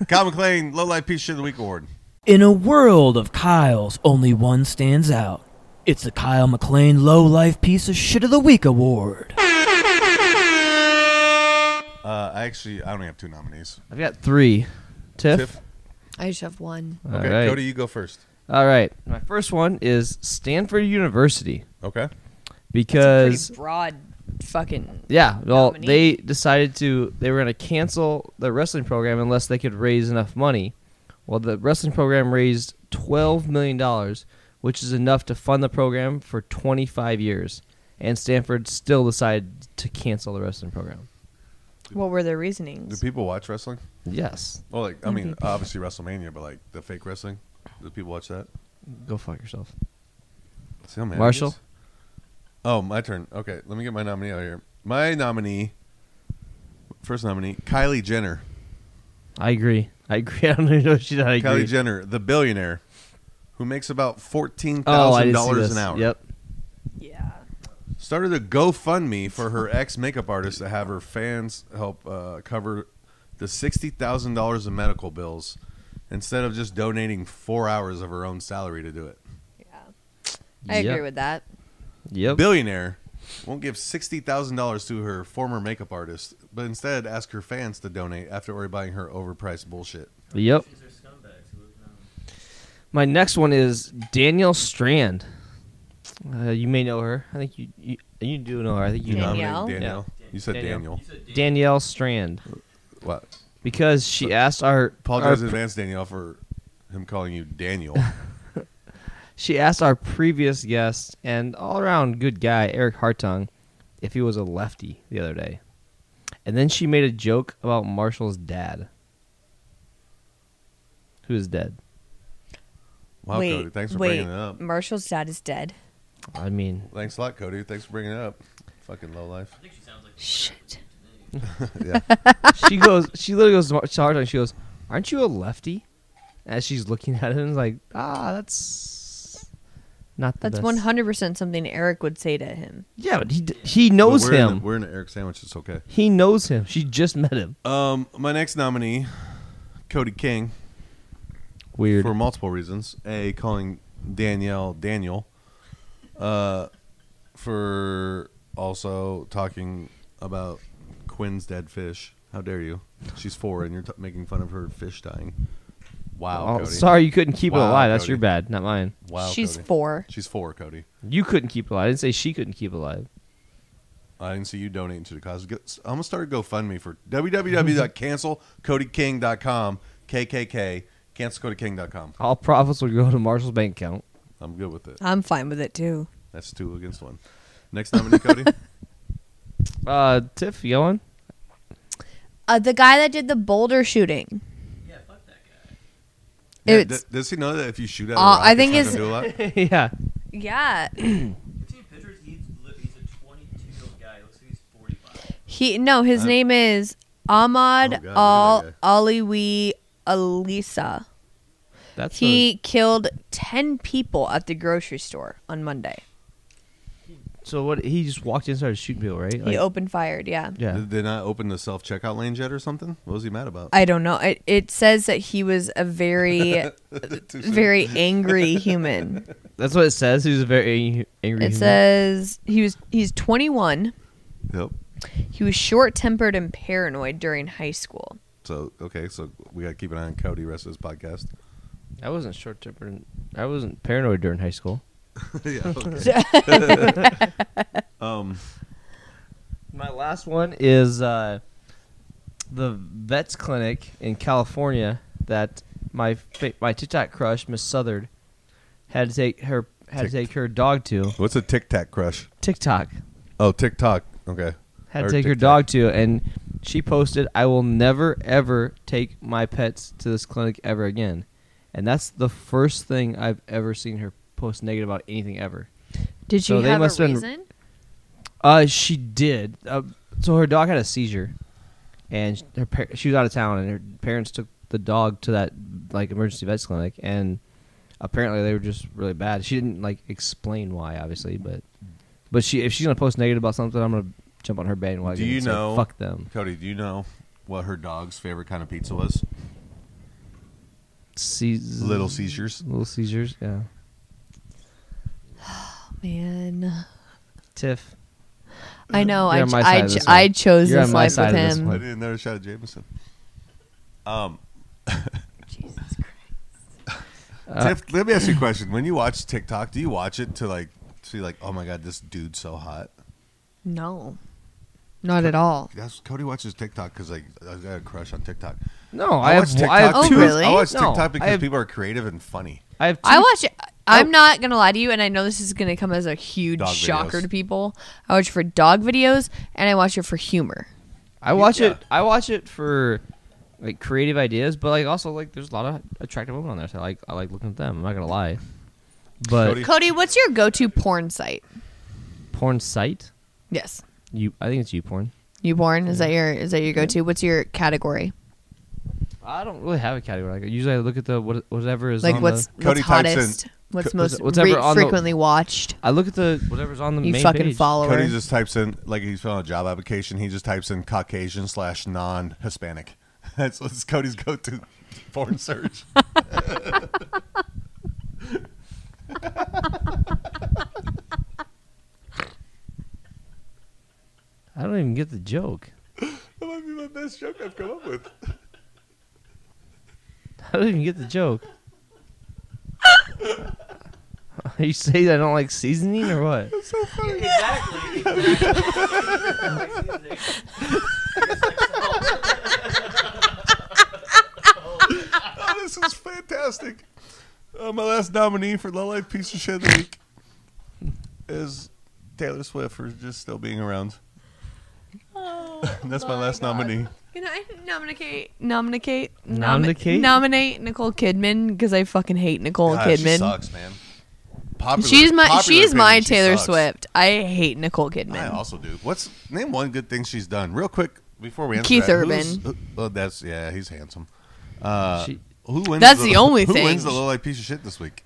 Speaker 1: Kyle McClain, Low Life Piece of Shit of the Week Award.
Speaker 13: In a world of Kyles, only one stands out. It's the Kyle McClain Low Life Piece of Shit of the Week Award.
Speaker 1: I only have 2 nominees.
Speaker 2: I've got 3. Tiff?
Speaker 3: I just have 1.
Speaker 2: All
Speaker 1: Okay,
Speaker 2: right.
Speaker 1: Cody, you go first.
Speaker 2: All right. My first one is Stanford University.
Speaker 1: Okay.
Speaker 2: Because
Speaker 3: Pretty broad fucking.
Speaker 2: yeah, well,
Speaker 3: nominee.
Speaker 2: they decided they were going to cancel the wrestling program unless they could raise enough money. Well, the wrestling program raised $12 million, which is enough to fund the program for 25 years. And Stanford still decided to cancel the wrestling program.
Speaker 3: What were their
Speaker 1: Do
Speaker 3: reasonings?
Speaker 1: people watch wrestling?
Speaker 2: Yes.
Speaker 1: Well, like I mean, obviously WrestleMania, but like the fake wrestling. Do people watch that?
Speaker 2: Go fuck yourself.
Speaker 1: See how mad it
Speaker 2: Marshall?
Speaker 1: is? Oh, my turn. Okay, let me get my nominee out here. My nominee, first nominee, Kylie Jenner.
Speaker 2: I agree. I don't even know if she did. I agree.
Speaker 1: Kylie Jenner, the billionaire, who makes about $14,000
Speaker 2: I didn't see this.
Speaker 1: an hour.
Speaker 2: Yep.
Speaker 3: Yeah.
Speaker 1: Started a GoFundMe for her ex-makeup artist to have her fans help cover the $60,000 in medical bills instead of just donating 4 hours of her own salary to do it.
Speaker 3: I agree with that.
Speaker 2: Yep.
Speaker 1: Billionaire won't give $60,000 to her former makeup artist, but instead ask her fans to donate after already buying her overpriced bullshit.
Speaker 2: Yep. My next one is Danielle Strand. You may know her. I think you do know her. I think you know her.
Speaker 1: Danielle?
Speaker 2: Yeah.
Speaker 1: You said Daniel.
Speaker 2: Danielle Strand.
Speaker 1: What?
Speaker 2: Because she asked our...
Speaker 1: Apologize in advance, Danielle, for him calling you Daniel.
Speaker 2: She asked our previous guest and all-around good guy, Eric Hartung, if he was a lefty the other day. And then she made a joke about Marshall's dad. Who is dead.
Speaker 1: Wow,
Speaker 3: wait,
Speaker 1: Cody. Thanks for
Speaker 3: wait.
Speaker 1: bringing it up.
Speaker 3: Marshall's dad is dead.
Speaker 2: I mean...
Speaker 1: Thanks a lot, Cody. Thanks for bringing it up. Fucking low life. I think she sounds like
Speaker 3: shit.
Speaker 1: Yeah.
Speaker 2: She literally goes to Hartung and she goes, "Aren't you a lefty?" As she's looking at him, like, that's not the
Speaker 3: That's
Speaker 2: best.
Speaker 3: 100% something Eric would say to him.
Speaker 2: Yeah, but he knows
Speaker 1: But
Speaker 2: him.
Speaker 1: We're in an Eric sandwich. It's okay.
Speaker 2: He knows him. She just met him.
Speaker 1: My next nominee, Cody King.
Speaker 2: Weird.
Speaker 1: For multiple reasons. A, calling Danielle Daniel. For also talking about Quinn's dead fish. How dare you? She's 4 and you're making fun of her fish dying. Wow,
Speaker 2: Oh,
Speaker 1: Cody.
Speaker 2: sorry you couldn't keep it
Speaker 1: Wow,
Speaker 2: alive. That's
Speaker 1: Cody.
Speaker 2: your bad, not mine.
Speaker 1: Wow,
Speaker 3: She's
Speaker 1: Cody.
Speaker 3: 4.
Speaker 1: She's 4, Cody.
Speaker 2: You couldn't keep it alive. I didn't say she couldn't keep it alive.
Speaker 1: I didn't see you donating to the cause. I'm going to start a GoFundMe for www.cancelcodyking.com, KKK, cancelcodyking.com.
Speaker 2: All profits will go to Marshall's bank account.
Speaker 1: I'm good with it.
Speaker 3: I'm fine with it too.
Speaker 1: That's 2 against 1. Next nominee, Cody.
Speaker 2: Tiff, you going?
Speaker 3: The guy that did the boulder shooting.
Speaker 1: Yeah,
Speaker 3: It's-
Speaker 1: does he know that if you shoot at a rock,
Speaker 3: I think
Speaker 1: it's
Speaker 3: it's
Speaker 1: not gonna do a lot?
Speaker 2: Yeah.
Speaker 3: Yeah. His name is Ahmad
Speaker 1: Oh,
Speaker 3: Al Aliwi Alisa.
Speaker 2: That's
Speaker 3: He killed 10 people at the grocery store on Monday.
Speaker 2: So what? He just walked in and started shooting people, right?
Speaker 3: He opened fired, yeah.
Speaker 2: Yeah.
Speaker 1: Did they not open the self-checkout lanes yet or something? What was he mad about?
Speaker 3: I don't know. It says that he was a very, very angry human.
Speaker 2: That's what it says. He was a very angry human.
Speaker 3: It says he's 21.
Speaker 1: Yep.
Speaker 3: He was short-tempered and paranoid during high school.
Speaker 1: So, okay, so we got to keep an eye on Cody the rest of this podcast.
Speaker 2: I wasn't short-tempered. I wasn't paranoid during high school.
Speaker 1: Yeah. Okay.
Speaker 2: My last one is the vet's clinic in California that my TikTok crush, Miss Southard, had to take her dog to.
Speaker 1: What's a Tic Tac crush?
Speaker 2: TikTok.
Speaker 1: Oh, TikTok. Okay.
Speaker 2: Had to take her dog to, and she posted, "I will never ever take my pets to this clinic ever again," and that's the first thing I've ever seen her post negative about anything ever.
Speaker 3: Did she have a reason?
Speaker 2: She did. So her dog had a seizure, and she was out of town, and her parents took the dog to that emergency vets clinic, and apparently they were just really bad. She didn't explain why, obviously, but if she's gonna post negative about something, I'm gonna jump on her bandwagon.
Speaker 1: Do you know?
Speaker 2: Fuck them,
Speaker 1: Cody. Do you know what her dog's favorite kind of pizza was? Little seizures.
Speaker 2: Little seizures. Yeah.
Speaker 3: Man.
Speaker 2: Tiff.
Speaker 3: I know.
Speaker 2: You're on my side of this
Speaker 3: I
Speaker 2: one.
Speaker 3: chose
Speaker 2: You're
Speaker 3: this
Speaker 2: on my
Speaker 3: life
Speaker 2: side
Speaker 3: with
Speaker 2: of this
Speaker 3: him.
Speaker 2: one.
Speaker 1: I did another shot of Jameson.
Speaker 3: Jesus Christ.
Speaker 1: Tiff, let me ask you a question. When you watch TikTok, do you watch it to see oh my god, this dude's so hot?
Speaker 3: No. Not at all.
Speaker 1: Cody watches TikTok because I got a crush on TikTok.
Speaker 2: No,
Speaker 1: I watch TikTok.
Speaker 3: Oh, really?
Speaker 1: I watch
Speaker 2: No,
Speaker 1: TikTok because people are creative and funny.
Speaker 2: I
Speaker 3: watch it. I'm not gonna lie to you, and I know this is gonna come as a huge
Speaker 1: Dog
Speaker 3: shocker
Speaker 1: videos.
Speaker 3: to people. I watch it for dog videos, and I watch it for humor.
Speaker 2: I watch it for creative ideas, but also there's a lot of attractive women on there, so I like looking at them. I'm not gonna lie. But
Speaker 3: Cody, what's your go-to porn site?
Speaker 2: Porn site?
Speaker 3: Yes.
Speaker 2: I think it's YouPorn.
Speaker 3: YouPorn is that your go-to? What's your category?
Speaker 2: I don't really have a category. Usually I look at the whatever is on
Speaker 3: what's
Speaker 1: Cody
Speaker 3: hottest, what's most
Speaker 2: whatever
Speaker 3: frequently watched.
Speaker 2: I look at the whatever's on the
Speaker 3: You
Speaker 2: main
Speaker 3: fucking
Speaker 2: page.
Speaker 3: follower.
Speaker 1: Cody just types in he's filling a job application. He just types in Caucasian / non-Hispanic. That's Cody's go-to porn search.
Speaker 2: I don't even get the joke.
Speaker 1: That might be my best joke I've come up with.
Speaker 2: I don't even get the joke. You say I don't like seasoning or what?
Speaker 1: That's so funny.
Speaker 11: Exactly.
Speaker 1: Oh, this is fantastic. My last nominee for Low Life Piece of Shit of the Week is Taylor Swift for just still being around. That's my last nominee.
Speaker 3: Can I nominate Nicole Kidman because I fucking hate Nicole Kidman.
Speaker 1: She sucks, man.
Speaker 3: She's my
Speaker 1: opinion,
Speaker 3: Taylor
Speaker 1: sucks.
Speaker 3: Swift. I hate Nicole Kidman.
Speaker 1: I also do. Name one good thing she's done, real quick before we answer
Speaker 3: Keith
Speaker 1: that.
Speaker 3: Urban.
Speaker 1: He's handsome.
Speaker 3: Who wins? That's the only
Speaker 1: who
Speaker 3: thing.
Speaker 1: Who wins the low life piece of shit this week?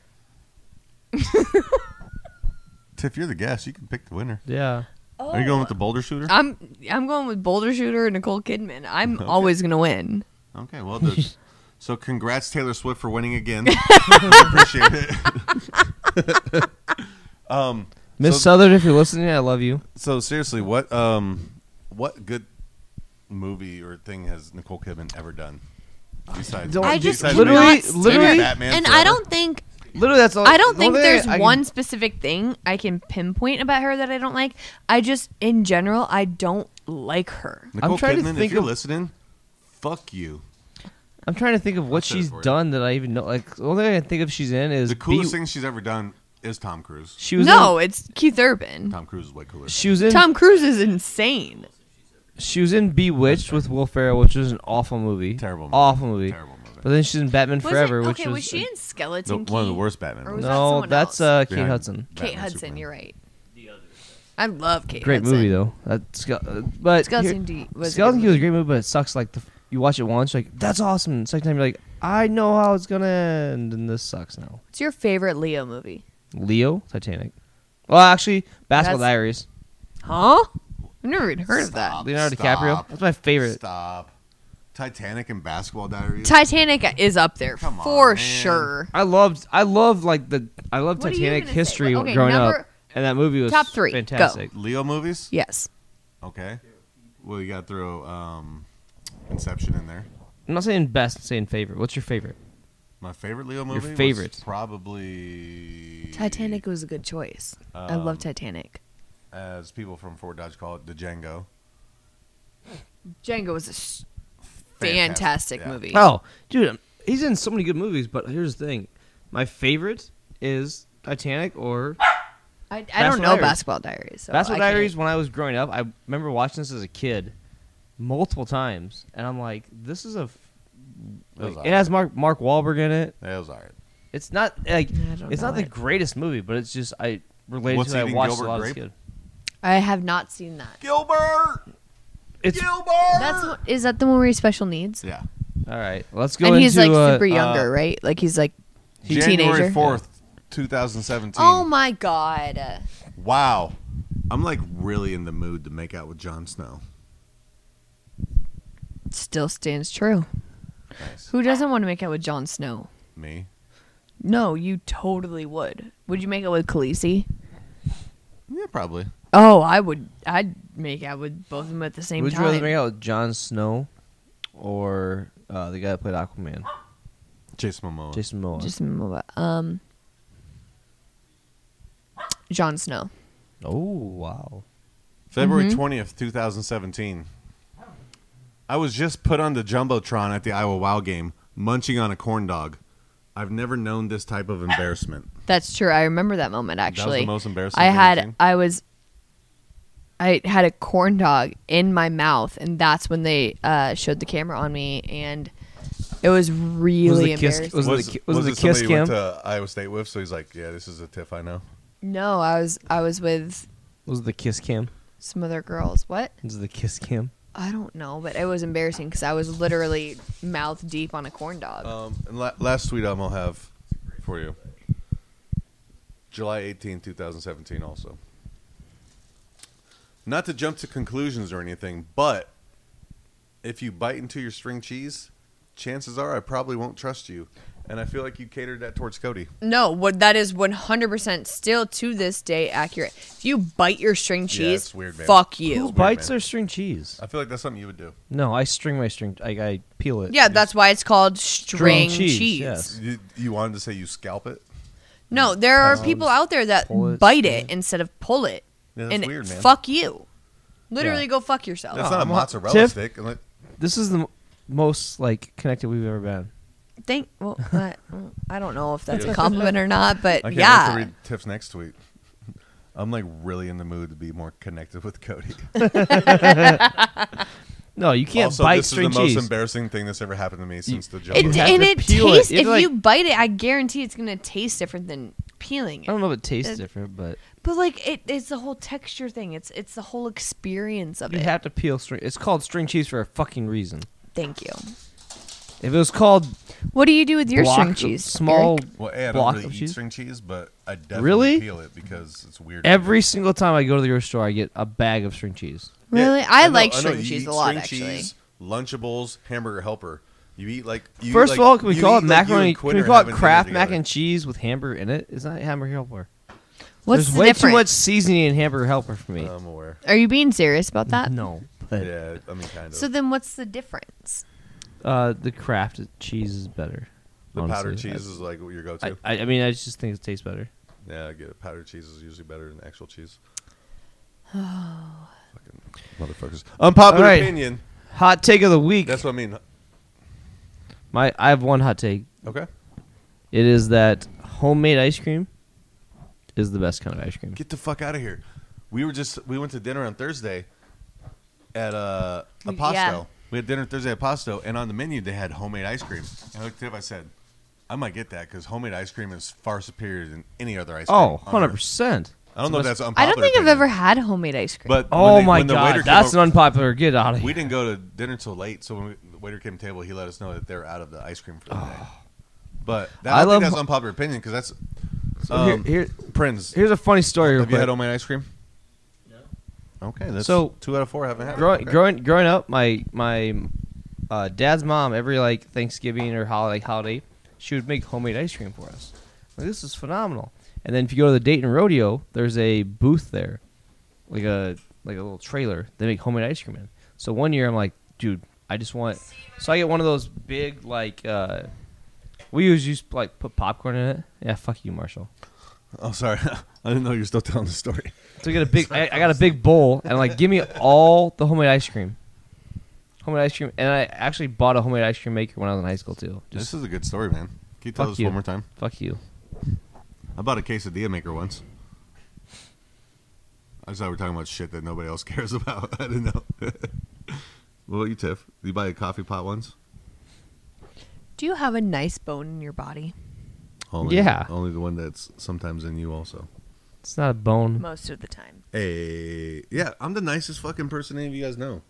Speaker 1: Tiff, you're the guest. You can pick the winner.
Speaker 2: Yeah.
Speaker 1: Are you going with the boulder shooter?
Speaker 3: I'm going with boulder shooter and Nicole Kidman. I'm always gonna win.
Speaker 1: Okay, well, so congrats Taylor Swift for winning again. Appreciate it.
Speaker 2: Miss Southern, if you're listening, I love you.
Speaker 1: So seriously, what good movie or thing has Nicole Kidman ever done? Besides,
Speaker 2: literally,
Speaker 1: Batman
Speaker 3: and
Speaker 1: Forever?
Speaker 3: I don't think.
Speaker 2: Literally, that's all.
Speaker 3: I don't think there's one specific thing I can pinpoint about her that I don't like. I just, in general, I don't like her.
Speaker 1: Nicole
Speaker 2: I'm trying
Speaker 1: Kidman,
Speaker 2: to think
Speaker 1: if you're
Speaker 2: of
Speaker 1: listening, fuck you.
Speaker 2: I'm trying to think of what she's done that I even know. The only thing I can think of she's in is
Speaker 1: The coolest thing she's ever done is Tom Cruise.
Speaker 2: She was
Speaker 3: it's Keith Urban.
Speaker 1: Tom Cruise is way cooler.
Speaker 2: She was in.
Speaker 3: Tom Cruise is insane.
Speaker 2: She was in Bewitched with Will Ferrell, which was an awful movie.
Speaker 1: Terrible movie.
Speaker 2: Awful movie.
Speaker 1: Terrible movie.
Speaker 2: But then she's in Batman Forever, which
Speaker 3: was she in Skeleton Key?
Speaker 1: one of the worst Batman
Speaker 3: Or
Speaker 1: movies.
Speaker 3: was that
Speaker 2: No,
Speaker 3: someone
Speaker 2: that's
Speaker 3: else?
Speaker 2: Kate Hudson.
Speaker 3: Kate Hudson, you're right. I love Kate
Speaker 2: Great
Speaker 3: Hudson.
Speaker 2: movie though. But
Speaker 3: Skeleton Key was
Speaker 2: Skeleton Key was a great movie, but it sucks. You watch it once, you're like that's awesome. The second time you're like, I know how it's gonna end, and this sucks now.
Speaker 3: What's your favorite Leo movie?
Speaker 2: Leo, Titanic. Well, actually, Basketball
Speaker 3: That's-
Speaker 2: Diaries.
Speaker 3: Huh? I've never even heard of that.
Speaker 2: Leonardo DiCaprio. That's my favorite.
Speaker 1: Stop. Titanic and Basketball Diaries.
Speaker 3: Titanic is up there for sure.
Speaker 2: I loved
Speaker 3: What are you
Speaker 2: Titanic
Speaker 3: gonna
Speaker 2: history
Speaker 3: say? Okay,
Speaker 2: growing
Speaker 3: number-
Speaker 2: up, and that movie was
Speaker 3: Top 3, go.
Speaker 2: fantastic.
Speaker 1: Leo movies?
Speaker 3: Yes.
Speaker 1: Okay. Well, you got to throw Inception in there.
Speaker 2: I'm not saying best, I'm saying favorite. What's your favorite?
Speaker 1: My favorite Leo movie?
Speaker 2: Your favorite?
Speaker 1: Was probably.
Speaker 3: Titanic was a good choice. I love Titanic.
Speaker 1: As people from Fort Dodge call it, the Django.
Speaker 3: Django was a fantastic
Speaker 1: yeah.
Speaker 3: movie.
Speaker 2: Oh, dude, he's in so many good movies, but here's the thing. My favorite is Titanic or
Speaker 3: I don't know Basketball Diaries. So
Speaker 2: Basketball
Speaker 3: I
Speaker 2: Diaries, when I was growing up, I remember watching this as a kid multiple times, and I'm like, this is it has Mark Wahlberg in it.
Speaker 1: It was alright.
Speaker 2: It's not like
Speaker 3: don't
Speaker 2: it's
Speaker 3: know
Speaker 2: not the
Speaker 3: it.
Speaker 2: greatest movie, but it's just I related
Speaker 1: What's
Speaker 2: to it. I
Speaker 1: Eating
Speaker 2: watched
Speaker 1: Gilbert
Speaker 2: a lot as a
Speaker 1: Grape?
Speaker 2: kid.
Speaker 3: I have not seen that.
Speaker 1: Gilbert!
Speaker 2: It's
Speaker 3: Is that the one where he's special needs?
Speaker 1: Yeah.
Speaker 2: all right. Let's go
Speaker 3: And
Speaker 2: into
Speaker 3: he's like super younger, right? Like he's like
Speaker 1: January
Speaker 3: teenager.
Speaker 1: 4th, 2017.
Speaker 3: Oh my god.
Speaker 1: Wow. I'm like really in the mood to make out with Jon Snow.
Speaker 3: Still stands true.
Speaker 1: Nice.
Speaker 3: Who doesn't want to make out with Jon Snow?
Speaker 1: Me?
Speaker 3: No, you totally would. Would you make out with Khaleesi?
Speaker 1: Yeah, probably.
Speaker 3: Oh, I would. I'd make out with both of them at the same
Speaker 2: Would you
Speaker 3: time.
Speaker 2: rather make out with Jon Snow or the guy that played Aquaman?
Speaker 1: Jason Momoa.
Speaker 2: Jason Momoa.
Speaker 3: Just Jon Snow.
Speaker 2: Oh, wow.
Speaker 1: February 20th, 2017. I was just put on the Jumbotron at the Iowa Wow game, munching on a corn dog. I've never known this type of embarrassment.
Speaker 3: That's true. I remember that moment actually.
Speaker 1: That was the most embarrassing
Speaker 3: I
Speaker 1: thing
Speaker 3: had
Speaker 1: you've seen?
Speaker 3: I had a corn dog in my mouth, and that's when they showed the camera on me, and it was really embarrassing.
Speaker 2: Was it the
Speaker 1: somebody
Speaker 2: kiss
Speaker 1: you
Speaker 2: cam?
Speaker 1: went to Iowa State with? So he's like, yeah, this is a Tiff I know.
Speaker 3: No, I was with
Speaker 2: Was it the kiss cam?
Speaker 3: some other girls. What?
Speaker 2: Was it the kiss cam?
Speaker 3: I don't know, but it was embarrassing because I was literally mouth deep on a corn dog.
Speaker 1: And last tweet I'm going to have for you. July 18, 2017 also. Not to jump to conclusions or anything, but if you bite into your string cheese, chances are I probably won't trust you. And I feel like you catered that towards Cody.
Speaker 3: No, that is 100% still to this day accurate. If you bite your string cheese,
Speaker 1: it's weird, man.
Speaker 3: fuck you.
Speaker 2: Who bites their string cheese?
Speaker 1: I feel like that's something you would do.
Speaker 2: No, I string my string. I peel it.
Speaker 3: Yeah, that's why it's called string cheese.
Speaker 2: Yes.
Speaker 1: You wanted to say you scalp it?
Speaker 3: No, there are people out there that bite it instead of pull it.
Speaker 1: Yeah, that's
Speaker 3: and
Speaker 1: weird, man.
Speaker 3: fuck you. Literally
Speaker 2: Yeah.
Speaker 3: go fuck yourself.
Speaker 1: That's not a mozzarella
Speaker 2: Tiff,
Speaker 1: stick.
Speaker 2: This is the most connected we've ever been.
Speaker 3: I don't know if that's a compliment or not, but
Speaker 1: I can't
Speaker 3: yeah.
Speaker 1: wait to read Tiff's next tweet. I'm like really in the mood to be more connected with Cody.
Speaker 2: No, you can't
Speaker 1: also,
Speaker 2: bite
Speaker 1: this
Speaker 2: string
Speaker 1: is the
Speaker 2: cheese.
Speaker 1: most embarrassing thing that's ever happened to me since the jump.
Speaker 3: It
Speaker 2: peel
Speaker 3: tastes.
Speaker 2: it.
Speaker 3: If
Speaker 2: You
Speaker 3: you bite it, I guarantee it's gonna taste different than peeling it.
Speaker 2: I don't know if it tastes different, but
Speaker 3: It's the whole texture thing. It's the whole experience of
Speaker 2: you
Speaker 3: it.
Speaker 2: have to peel string. It's called string cheese for a fucking reason.
Speaker 3: Thank you.
Speaker 2: If it was called,
Speaker 3: what do you do with your
Speaker 2: block
Speaker 3: string
Speaker 2: of
Speaker 3: cheese?
Speaker 2: Small
Speaker 1: Well, I
Speaker 2: block
Speaker 1: don't really
Speaker 2: of
Speaker 1: eat
Speaker 2: cheese.
Speaker 1: string cheese, but I definitely
Speaker 2: Really?
Speaker 1: peel it because it's weird.
Speaker 2: Every single time I go to the grocery store, I get a bag of string cheese.
Speaker 3: Really?
Speaker 1: Yeah,
Speaker 3: I
Speaker 1: know-
Speaker 3: like
Speaker 1: I know,
Speaker 3: string
Speaker 1: you
Speaker 3: cheese
Speaker 1: eat
Speaker 3: a lot,
Speaker 1: string
Speaker 3: actually.
Speaker 1: cheese, Lunchables, Hamburger Helper. You eat like. You
Speaker 2: First
Speaker 1: eat
Speaker 2: of all, can we
Speaker 1: you
Speaker 2: call it
Speaker 1: eat like you
Speaker 2: macaroni?
Speaker 1: and
Speaker 2: Can
Speaker 1: Quinn
Speaker 2: we
Speaker 1: are
Speaker 2: call it
Speaker 1: having
Speaker 2: Kraft
Speaker 1: dinner
Speaker 2: mac
Speaker 1: together.
Speaker 2: and cheese with hamburger in it? It's not hamburger helper.
Speaker 3: What's
Speaker 2: There's
Speaker 3: the
Speaker 2: way
Speaker 3: difference?
Speaker 2: too much seasoning in hamburger helper for me.
Speaker 1: I'm aware.
Speaker 3: Are you being serious about that?
Speaker 2: No, but
Speaker 1: Yeah, I mean kind of.
Speaker 3: So then, what's the difference?
Speaker 2: the Kraft cheese is better.
Speaker 1: The powdered
Speaker 2: honestly.
Speaker 1: cheese is like your go-to.
Speaker 2: I mean, I just think it tastes better.
Speaker 1: Yeah, I get it. Powdered cheese is usually better than actual cheese. Fucking motherfuckers. Unpopular
Speaker 2: All right.
Speaker 1: opinion.
Speaker 2: Hot take of the week.
Speaker 1: That's what I mean.
Speaker 2: I have one hot take.
Speaker 1: Okay.
Speaker 2: It is that homemade ice cream is the best kind of ice cream.
Speaker 1: Get the fuck out of here. We went to dinner on Thursday at Pasto.
Speaker 3: Yeah.
Speaker 1: We had dinner Thursday at Pasto, and on the menu they had homemade ice cream. And I looked at Tiff, I said, I might get that because homemade ice cream is far superior than any other ice cream.
Speaker 2: Oh,
Speaker 1: on earth.
Speaker 2: 100%.
Speaker 1: I don't know if that's unpopular.
Speaker 3: I don't think I've
Speaker 1: opinion,
Speaker 3: ever had homemade ice cream.
Speaker 1: But
Speaker 2: Oh
Speaker 1: when
Speaker 2: my
Speaker 1: when the waiter
Speaker 2: god,
Speaker 1: came
Speaker 2: that's an
Speaker 1: over-
Speaker 2: unpopular. Get out of here.
Speaker 1: We didn't go to dinner till late, so when the waiter came to the table, he let us know that they're out of the ice cream for the day. But I
Speaker 2: I
Speaker 1: don't
Speaker 2: love
Speaker 1: think that's
Speaker 2: ho-
Speaker 1: unpopular opinion because that's
Speaker 2: So here,
Speaker 1: Prince.
Speaker 2: Here's a funny story.
Speaker 1: Have you had homemade ice cream? No. Okay, that's
Speaker 2: so
Speaker 1: 2 out of 4 haven't had it. Okay.
Speaker 2: Growing up, my dad's mom every like Thanksgiving or holiday, she would make homemade ice cream for us. Like, this is phenomenal. And then if you go to the Dayton Rodeo, there's a booth there, like a little trailer. They make homemade ice cream in. So one year I'm like, dude, I just want. So I get one of those big like. We usually used to, like, put popcorn in it. Yeah, fuck you, Marshall.
Speaker 1: Oh, sorry. I didn't know you were still telling the story.
Speaker 2: So I got a big bowl, and like, give me all the homemade ice cream. Homemade ice cream, and I actually bought a homemade ice cream maker when I was in high school too.
Speaker 1: This is a good story, man. Can you tell us one more time?
Speaker 2: Fuck you.
Speaker 1: I bought a quesadilla maker once. I just thought we were talking about shit that nobody else cares about. I didn't know. What about you, Tiff? Did you buy a coffee pot once?
Speaker 3: Do you have a nice bone in your body?
Speaker 1: Only the one that's sometimes in you also.
Speaker 2: It's not a bone.
Speaker 3: Most of the time.
Speaker 1: Hey, yeah, I'm the nicest fucking person any of you guys know.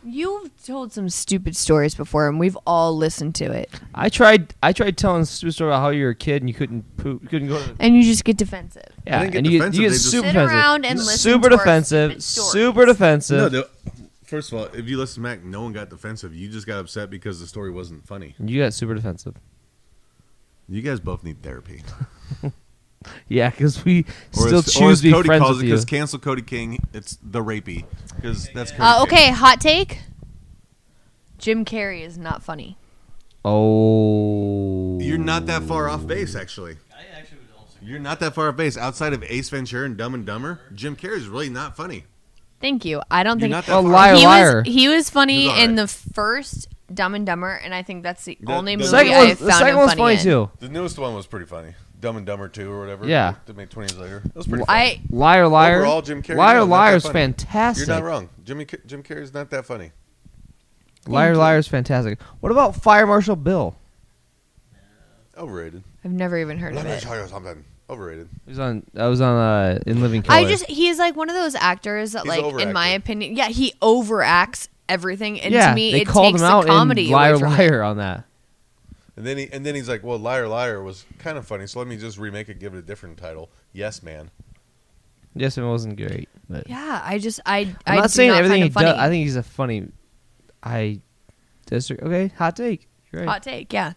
Speaker 3: You've told some stupid stories before, and we've all listened to it.
Speaker 2: I tried telling a stupid story about how you were a kid and you couldn't go to.
Speaker 3: And you just get defensive.
Speaker 2: Yeah,
Speaker 1: and
Speaker 2: you get super
Speaker 3: sit
Speaker 2: defensive.
Speaker 3: around and listen
Speaker 2: super
Speaker 3: to our
Speaker 2: defensive.
Speaker 3: stupid stories.
Speaker 2: Super defensive.
Speaker 1: No, first of all, if you listen back, no one got defensive. You just got upset because the story wasn't funny.
Speaker 2: You got super defensive.
Speaker 1: You guys both need therapy.
Speaker 2: Yeah, because we still choose to be
Speaker 1: Cody
Speaker 2: friends
Speaker 1: calls
Speaker 2: with
Speaker 1: it,
Speaker 2: you.
Speaker 1: because cancel Cody King, it's the rapey. Because that's Cody
Speaker 3: Okay,
Speaker 1: King.
Speaker 3: hot take. Jim Carrey is not funny.
Speaker 2: Oh.
Speaker 1: You're not that far off base, actually. You're not that far off base. Outside of Ace Ventura and Dumb and Dumber, Jim Carrey is really not funny.
Speaker 3: Thank you. I don't
Speaker 1: You're
Speaker 3: think.
Speaker 1: not that far
Speaker 2: liar,
Speaker 1: off.
Speaker 2: liar.
Speaker 3: He was funny
Speaker 1: He was all
Speaker 3: in
Speaker 1: right.
Speaker 3: the first Dumb and Dumber, and I think that's the only movie
Speaker 2: second
Speaker 3: I
Speaker 2: one-
Speaker 3: have
Speaker 2: the
Speaker 3: found
Speaker 2: second
Speaker 3: him
Speaker 2: one's
Speaker 3: funny
Speaker 2: funny
Speaker 3: in.
Speaker 2: too.
Speaker 1: The newest one was pretty funny. Dumb and Dumber 2 or whatever.
Speaker 2: Yeah.
Speaker 1: They made 20 years later. It was pretty funny.
Speaker 2: Liar, liar.
Speaker 1: Overall, Jim Carrey.
Speaker 2: Liar,
Speaker 1: no, not
Speaker 2: liar
Speaker 1: that
Speaker 2: is
Speaker 1: funny.
Speaker 2: fantastic.
Speaker 1: You're not wrong. Jim Carrey's not that funny.
Speaker 2: Liar, liar is fantastic. What about Fire Marshal Bill?
Speaker 1: Overrated.
Speaker 3: I've never even heard of
Speaker 1: Let me
Speaker 3: it.
Speaker 1: tell you something. Overrated.
Speaker 2: I was on In Living Color.
Speaker 3: He's like one of those actors that,
Speaker 1: He's
Speaker 3: like, in
Speaker 1: overacted.
Speaker 3: my opinion, yeah, he overacts everything, and
Speaker 2: yeah,
Speaker 3: to me,
Speaker 2: they
Speaker 3: it
Speaker 2: called
Speaker 3: takes
Speaker 2: him out
Speaker 3: the comedy
Speaker 2: in Liar,
Speaker 3: away from
Speaker 2: liar
Speaker 3: it.
Speaker 2: on that.
Speaker 1: And then he's like, well, Liar Liar was kind of funny, so let me just remake it, give it a different title. Yes, Man.
Speaker 2: Yes, it wasn't great. But
Speaker 3: Yeah, I'm
Speaker 2: I'm not saying everything he
Speaker 3: funny.
Speaker 2: does. I think he's a funny. I disagree. Okay, hot take. You're right.
Speaker 3: Hot take, yeah.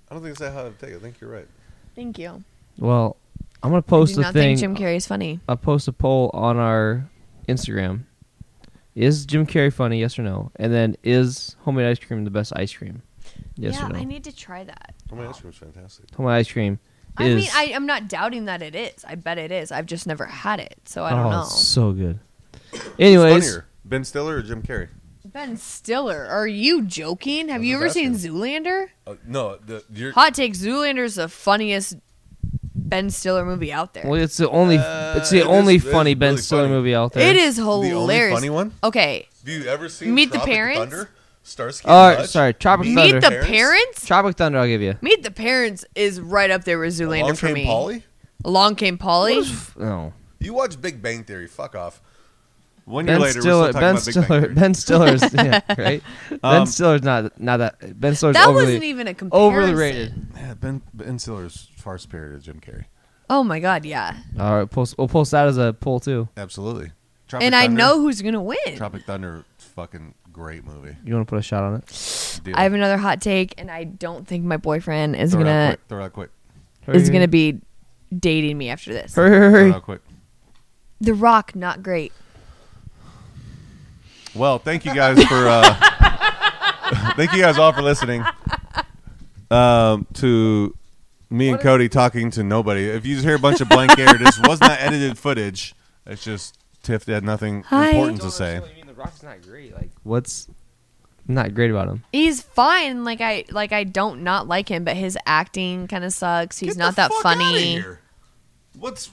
Speaker 1: I don't think it's that hot to take. I think you're right.
Speaker 3: Thank you.
Speaker 2: Well, I'm gonna
Speaker 3: I
Speaker 2: post
Speaker 3: do
Speaker 2: a
Speaker 3: not
Speaker 2: thing.
Speaker 3: think Jim Carrey is funny.
Speaker 2: I'll post a poll on our Instagram. Is Jim Carrey funny? Yes or no? And then is homemade ice cream the best ice cream? Yes
Speaker 3: yeah,
Speaker 2: or no?
Speaker 3: I need to try that.
Speaker 1: Homemade ice cream's fantastic.
Speaker 2: Homemade ice cream
Speaker 3: I
Speaker 2: is.
Speaker 3: mean, I'm not doubting that it is. I bet it is. I've just never had it, so I don't
Speaker 2: oh,
Speaker 3: know.
Speaker 2: it's so good.
Speaker 1: Who's
Speaker 2: Anyways,
Speaker 1: funnier, Ben Stiller or Jim Carrey?
Speaker 3: Ben Stiller, are you joking? Have you ever seen Zoolander?
Speaker 1: No,
Speaker 3: Hot take: Zoolander's the funniest Ben Stiller movie out there.
Speaker 2: well, it's the only funny Ben
Speaker 1: really
Speaker 2: Stiller
Speaker 1: funny.
Speaker 2: movie out there.
Speaker 3: It is
Speaker 1: The only
Speaker 3: hilarious.
Speaker 1: funny one?
Speaker 3: Okay.
Speaker 1: Have you ever seen
Speaker 3: Meet the
Speaker 1: Tropic
Speaker 3: Parents?
Speaker 1: Thunder? Starsky and Hutch?
Speaker 2: Sorry, Tropic
Speaker 3: Meet
Speaker 2: Thunder.
Speaker 3: the Parents?
Speaker 2: Tropic Thunder, I'll give you.
Speaker 3: Meet the Parents is right up there with Zoolander
Speaker 1: Along
Speaker 3: for
Speaker 1: Came
Speaker 3: me.
Speaker 1: Polly?
Speaker 3: Along Came Polly.
Speaker 2: No.
Speaker 1: You watch Big Bang Theory. Fuck off. 1
Speaker 2: Ben
Speaker 1: year later,
Speaker 2: Stiller,
Speaker 1: we're still talking about Big Bang Theory.
Speaker 2: Ben Stiller's yeah, right. Ben Stiller's not that. Ben Stiller's
Speaker 3: That
Speaker 2: overly,
Speaker 3: wasn't even a comparison.
Speaker 2: overly rated.
Speaker 1: Yeah, Ben Stiller's far superior to Jim Carrey.
Speaker 3: Oh my God, yeah.
Speaker 2: All right, we'll post that as a poll too.
Speaker 1: Absolutely. Tropic
Speaker 3: And I
Speaker 1: Thunder,
Speaker 3: know who's gonna win.
Speaker 1: Tropic Thunder, fucking great movie.
Speaker 2: You want to put a shot on it?
Speaker 1: Deal.
Speaker 3: I have another hot take, and I don't think my boyfriend is
Speaker 1: Throw it out
Speaker 3: gonna
Speaker 1: quick. Throw it out quick.
Speaker 3: is gonna be dating me after this.
Speaker 2: Hurry.
Speaker 1: Throw it out quick.
Speaker 3: The Rock, not great.
Speaker 1: Well, thank you guys for thank you guys all for listening to me and Cody talking to nobody. If you just hear a bunch of blank air, this was not edited footage. It's just Tiff had nothing important to say.
Speaker 2: The Rock's not great. Like, what's not great about him?
Speaker 3: He's fine. Like I don't not like him, but his acting kind of sucks. He's not that funny.
Speaker 1: What's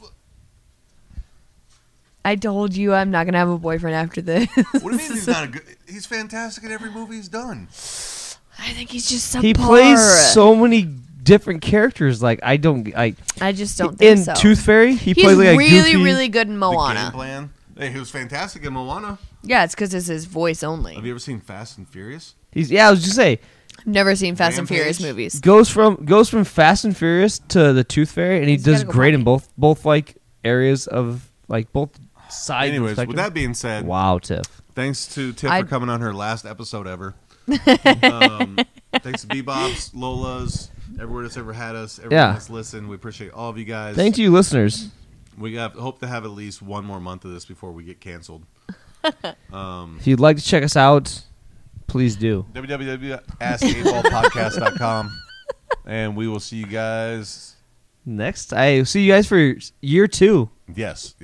Speaker 3: I told you I'm not gonna have a boyfriend after this.
Speaker 1: what do you mean he's not a good? He's fantastic in every movie he's done.
Speaker 3: I think he's just subpar.
Speaker 2: He plays so many different characters. Like I
Speaker 3: just don't think
Speaker 2: in
Speaker 3: so.
Speaker 2: Tooth Fairy,
Speaker 3: He's
Speaker 2: plays like a
Speaker 3: really,
Speaker 2: goofy,
Speaker 3: really good in
Speaker 1: The
Speaker 3: Moana.
Speaker 1: Game Plan. Hey, he was fantastic in Moana.
Speaker 3: Yeah, it's because it's his voice only.
Speaker 1: Have you ever seen Fast and Furious?
Speaker 2: I was just say,
Speaker 3: Never seen Fast and
Speaker 1: Rampage?
Speaker 3: Furious movies.
Speaker 2: Goes from Fast and Furious to the Tooth Fairy, and he does great in both like areas of like both sides.
Speaker 1: Anyways, with that being said,
Speaker 2: wow, Tiff.
Speaker 1: Thanks to Tiff for coming on her last episode ever. Thanks to BBops, Lola's, everywhere that's ever had us, everyone that's listened. We appreciate all of you guys.
Speaker 2: Thank you, listeners.
Speaker 1: We hope to have at least one more month of this before we get canceled.
Speaker 2: If you'd like to check us out, please do.
Speaker 1: www.ask8ballpodcast.com. And we will see you guys
Speaker 2: next. I see you guys for year 2.
Speaker 1: Yes.